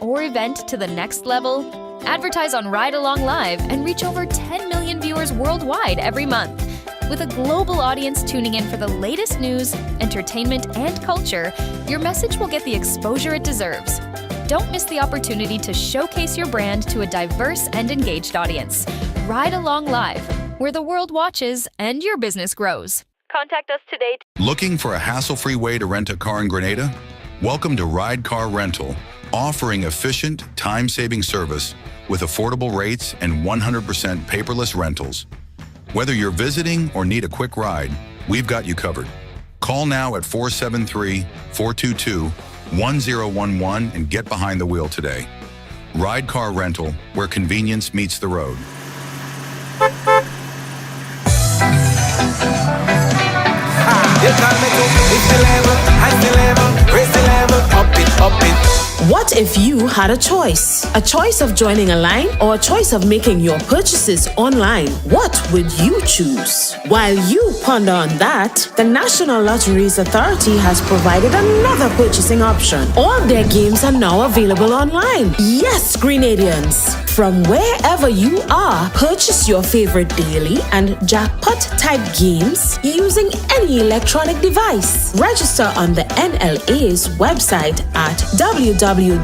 Or event to the next level? Advertise on Ride Along Live and reach over 10 million viewers worldwide every month. With a global audience tuning in for the latest news, entertainment, and culture, your message will get the exposure it deserves. Don't miss the opportunity to showcase your brand to a diverse and engaged audience. Ride Along Live, where the world watches and your business grows. Contact us today. Looking for a hassle-free way to rent a car in Grenada? Welcome to Ride Car Rental, offering efficient, time-saving service with affordable rates and 100% paperless rentals. Whether you're visiting or need a quick ride, we've got you covered. Call now at 473-422-1011 and get behind the wheel today. Ride Car Rental, where convenience meets the road. What if you had a choice? A choice of joining a line or a choice of making your purchases online? What would you choose? While you ponder on that, the National Lotteries Authority has provided another purchasing option. All their games are now available online. Yes, Grenadians! From wherever you are, purchase your favorite daily and jackpot-type games using any electronic device. Register on the NLA's website at www.nla.gd.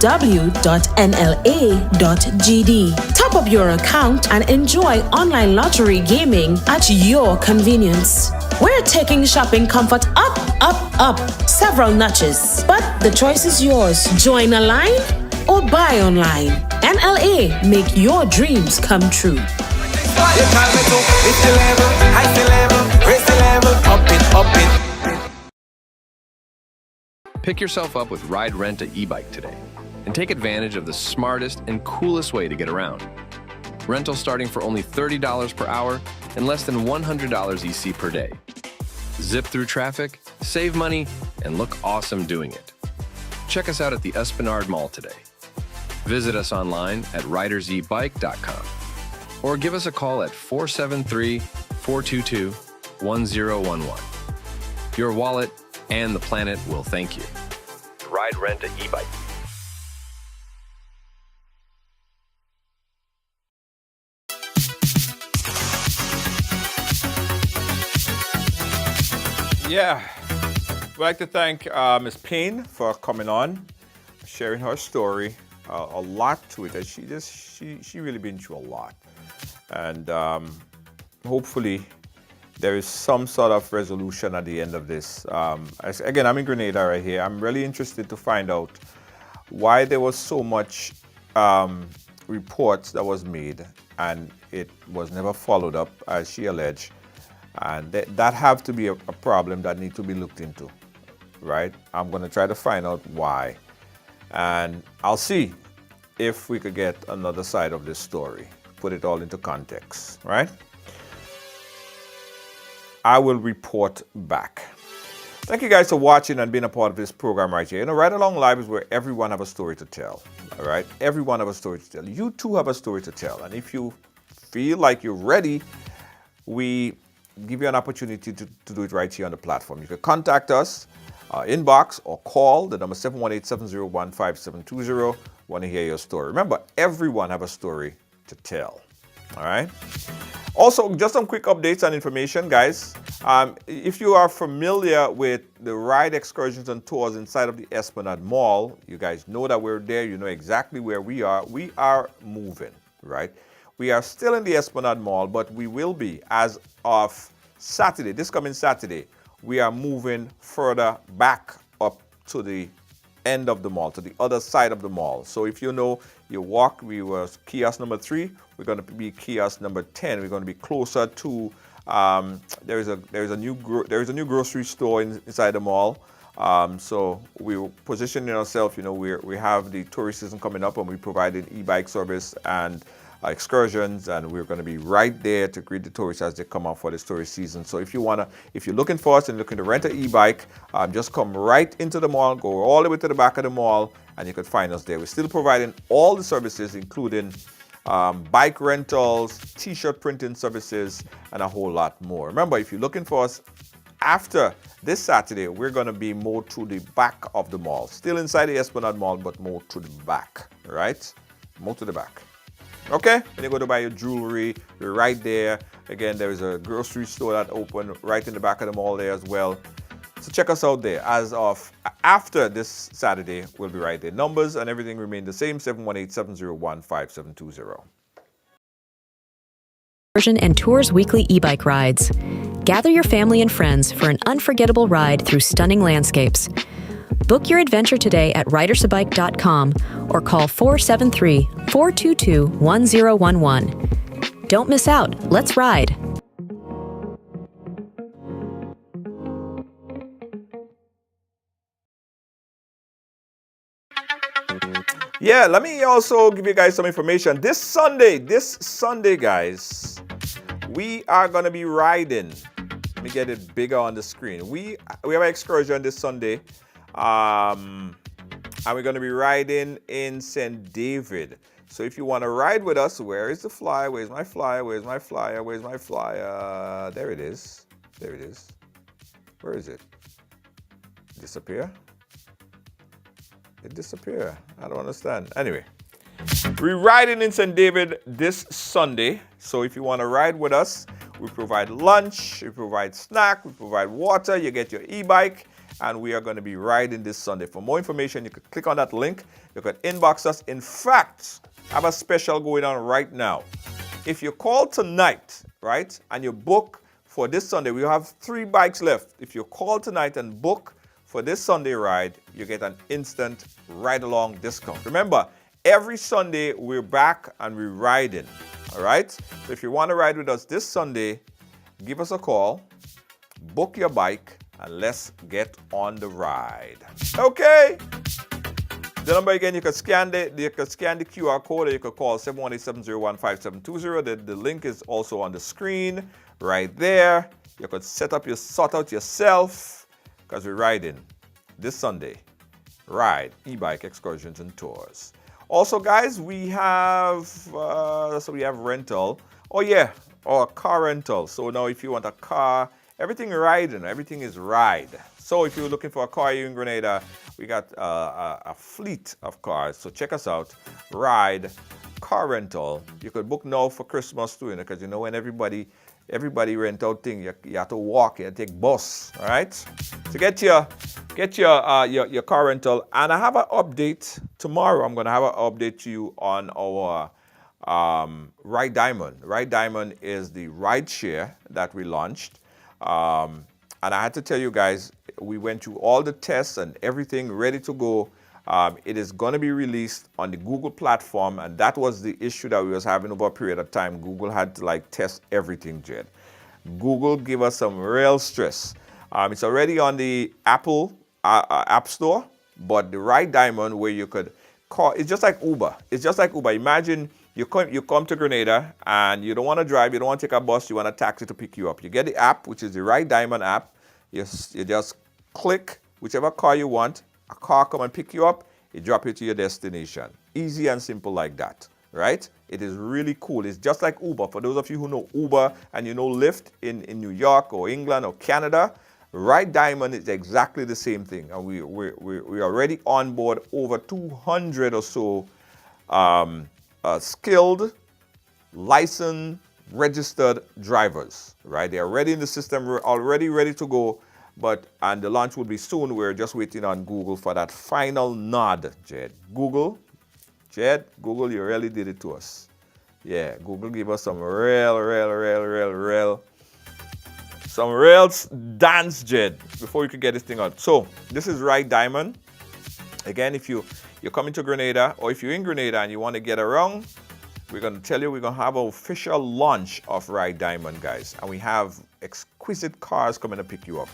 Top up your account and enjoy online lottery gaming at your convenience. We're taking shopping comfort up, several notches. But the choice is yours. Join a line or buy online. NLA, make your dreams come true. Pick yourself up with Ride Rent a e-bike today and take advantage of the smartest and coolest way to get around. Rental starting for only $30 per hour and less than $100 EC per day. Zip through traffic, save money, and look awesome doing it. Check us out at the Esplanade Mall today. Visit us online at ridersebike.com or give us a call at 473-422-1011. Your wallet and the planet will thank you. Ride Rent a e-bike. Yeah. We'd like to thank Ms. Payne for coming on, sharing her story. A lot to it. She really been through a lot. And hopefully there is some sort of resolution at the end of this. Again, I'm in Grenada right here. I'm really interested to find out why there was so much reports that was made and it was never followed up, as she alleged. And that have to be a problem that need to be looked into, right? I'm going to try to find out why. And I'll see if we could get another side of this story, put it all into context, right? I will report back. Thank you guys for watching and being a part of this program right here. You know, Right Along Live is where everyone have a story to tell, all right? Everyone have a story to tell. You too have a story to tell. And if you feel like you're ready, we give you an opportunity to do it right here on the platform. You can contact us, inbox, or call the number 718-701-5720. Want to hear your story. Remember, everyone have a story to tell, all right? Also, just some quick updates and information, guys. If you are familiar with the ride excursions and tours inside of the Esplanade Mall, you guys know that we're there. You know exactly where we are. We are moving, right? We are still in the Esplanade Mall, but we will be, as of Saturday, this coming Saturday, we are moving further back up to the end of the mall, to the other side of the mall. So if you know, you walk, we were kiosk number 3, we're going to be kiosk number 10. We're going to be closer to, there is a new grocery store inside the mall. So we were positioning ourselves, you know, we have the tourist season coming up and we provided e-bike service and excursions, and we're going to be right there to greet the tourists as they come out for this tourist season. So if you're looking for us and looking to rent an e-bike, just come right into the mall, go all the way to the back of the mall, and you can find us there. We're still providing all the services, including bike rentals, t-shirt printing services, and a whole lot more. Remember, if you're looking for us after this Saturday, we're going to be more to the back of the mall. Still inside the Esplanade Mall, but more to the back, right? More to the back. Okay, when you go to buy your jewelry, we're right there. Again, there is a grocery store that opened right in the back of the mall there as well. So check us out there. As of after this Saturday, we'll be right there. Numbers and everything remain the same, 718-701-5720. And Tours weekly e-bike rides. Gather your family and friends for an unforgettable ride through stunning landscapes. Book your adventure today at ridersabike.com or call 473-422-1011. Don't miss out. Let's ride. Yeah, let me also give you guys some information. This Sunday, guys, we are going to be riding. Let me get it bigger on the screen. We have an excursion this Sunday. And we're going to be riding in St. David. So if you want to ride with us, where is the flyer? Where's my flyer? Where's my flyer? Where's my flyer? There it is. There it is. Where is it? Disappear? It disappear. I don't understand. Anyway, we're riding in St. David this Sunday. So if you want to ride with us, we provide lunch, we provide snack, we provide water, you get your e-bike, and we are going to be riding this Sunday. For more information, you could click on that link. You could inbox us. In fact, I have a special going on right now. If you call tonight, right, and you book for this Sunday, we have 3 bikes left. If you call tonight and book for this Sunday ride, you get an instant ride-along discount. Remember, every Sunday we're back and we're riding, all right? So if you want to ride with us this Sunday, give us a call, book your bike, and let's get on the ride. Okay. The number again, you can scan the QR code, or you can call 718-701-5720. The link is also on the screen right there. You could sort out yourself, because we're riding this Sunday. Ride, e-bike excursions and tours. Also, guys, we have rental. Oh yeah, or car rental. So now if you want a car, everything riding, everything is ride. So if you're looking for a car here in Grenada, we got a fleet of cars. So check us out, Ride Car Rental. You could book now for Christmas too, because you know when everybody rent out thing, you have to walk, you have to take bus, all right? So get your car rental. And I have an update tomorrow. I'm going to have an update to you on our Ride Diamond. Ride Diamond is the ride share that we launched. And I had to tell you guys, we went through all the tests and everything ready to go. It is going to be released on the Google platform, and that was the issue that we was having over a period of time. Google had to like test everything, Jed. Google gave us some real stress. It's already on the Apple App Store, but the Ride Diamond, where you could call, it's just like Uber. It's just like Uber. Imagine you come to Grenada and you don't want to drive, you don't want to take a bus, you want a taxi to pick you up. You get the app, which is the Ride Diamond app. You just click whichever car you want. A car come and pick you up, it drop you to your destination. Easy and simple like that, right? It is really cool. It's just like Uber. For those of you who know Uber and you know Lyft in New York or England or Canada, Ride Diamond is exactly the same thing. And we already on board over 200 or so skilled, licensed, registered drivers, right? They're already in the system, already ready to go. And the launch will be soon. We're just waiting on Google for that final nod, Jed. Google, you really did it to us. Yeah, Google gave us some real dance, Jed, before you could get this thing out. So this is Ride Diamond. Again, if you're coming to Grenada, or if you're in Grenada and you want to get around, we're going to tell you we're going to have an official launch of Ride Diamond, guys. And we have exquisite cars coming to pick you up.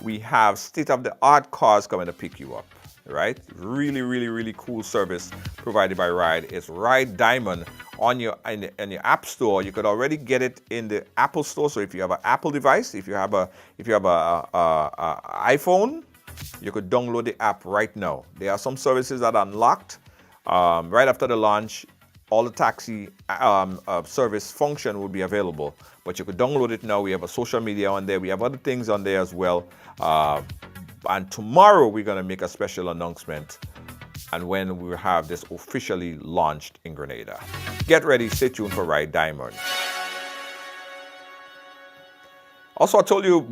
We have state-of-the-art cars coming to pick you up, right? Really cool service provided by Ride. It's Ride Diamond in your app store. You could already get it in the Apple store. So if you have an Apple device, if you have a iPhone, you could download the app right now. There are some services that are unlocked right after the launch. All the taxi service function will be available, but you could download it now. We have a social media on there. We have other things on there as well. And tomorrow we're going to make a special announcement and when we have this officially launched in Grenada. Get ready, stay tuned for Ride Diamond. Also, I told you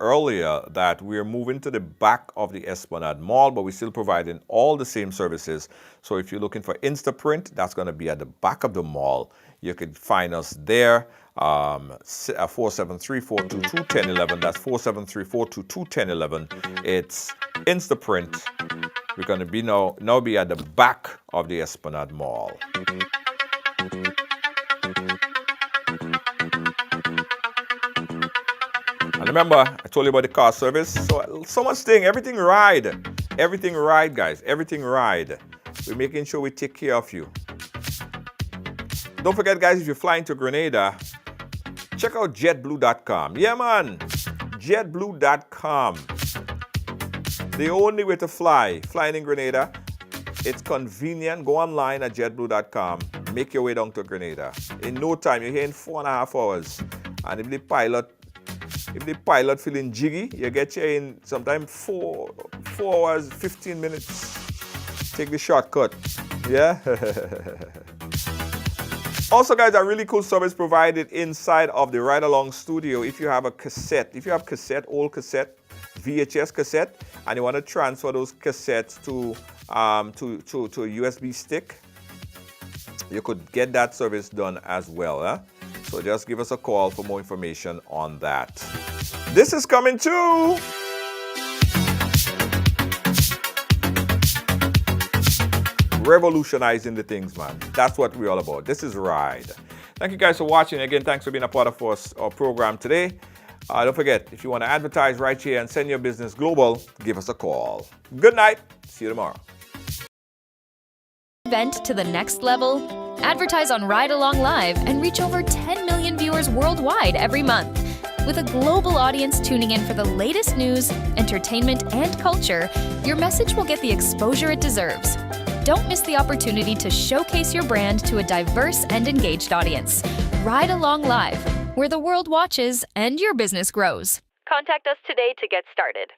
earlier that we're moving to the back of the Esplanade Mall, but we're still providing all the same services. So if you're looking for Instaprint, that's going to be at the back of the mall. You could find us there, 473-422-1011. That's 473-422-1011. It's Instaprint. We're going to be now be at the back of the Esplanade Mall. And remember, I told you about the car service. So much thing, everything ride, guys, everything ride. We're making sure we take care of you. Don't forget, guys, if you're flying to Grenada, check out jetblue.com. Yeah, man, jetblue.com. The only way to flying in Grenada. It's convenient. Go online at jetblue.com. Make your way down to Grenada. In no time, you're here in 4.5 hours. And if the pilot feeling jiggy, you get here in sometimes 4 hours, 15 minutes. Take the shortcut. Yeah. Also, guys, a really cool service provided inside of the Ride Along studio. If you have a cassette, old cassette, VHS cassette, and you want to transfer those cassettes to a USB stick, you could get that service done as well. Huh? So just give us a call for more information on that. This is coming too. Revolutionizing the things, man. That's what we're all about. This is Ride. Thank you guys for watching. Again, thanks for being a part of our program today. Don't forget, if you want to advertise right here and send your business global, give us a call. Good night. See you tomorrow. Event to the next level? Advertise on Ride Along Live and reach over 10 million viewers worldwide every month. With a global audience tuning in for the latest news, entertainment, and culture, your message will get the exposure it deserves. Don't miss the opportunity to showcase your brand to a diverse and engaged audience. Ride Along Live, where the world watches and your business grows. Contact us today to get started.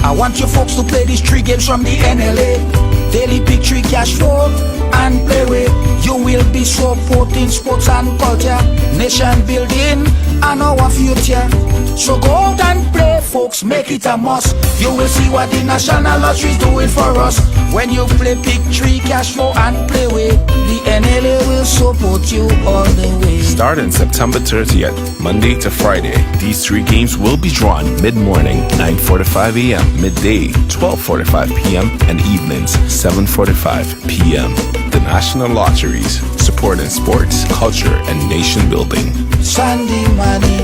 I want you folks to play these 3 games from the NLA. Daily Victory cash flow and play with. You will be supporting sports and culture, nation building and our future. So go out and play, folks, make it a must. You will see what the National Lottery is doing for us. When you play Victory cash flow and play with, the NLA will support you all the way. Starting September 30th, Monday to Friday, these 3 games will be drawn mid-morning, 9:45 a.m., midday, 12:45 p.m., and evenings, 7:45 p.m. The National Lotteries, supporting sports, culture, and nation building. Sunday money.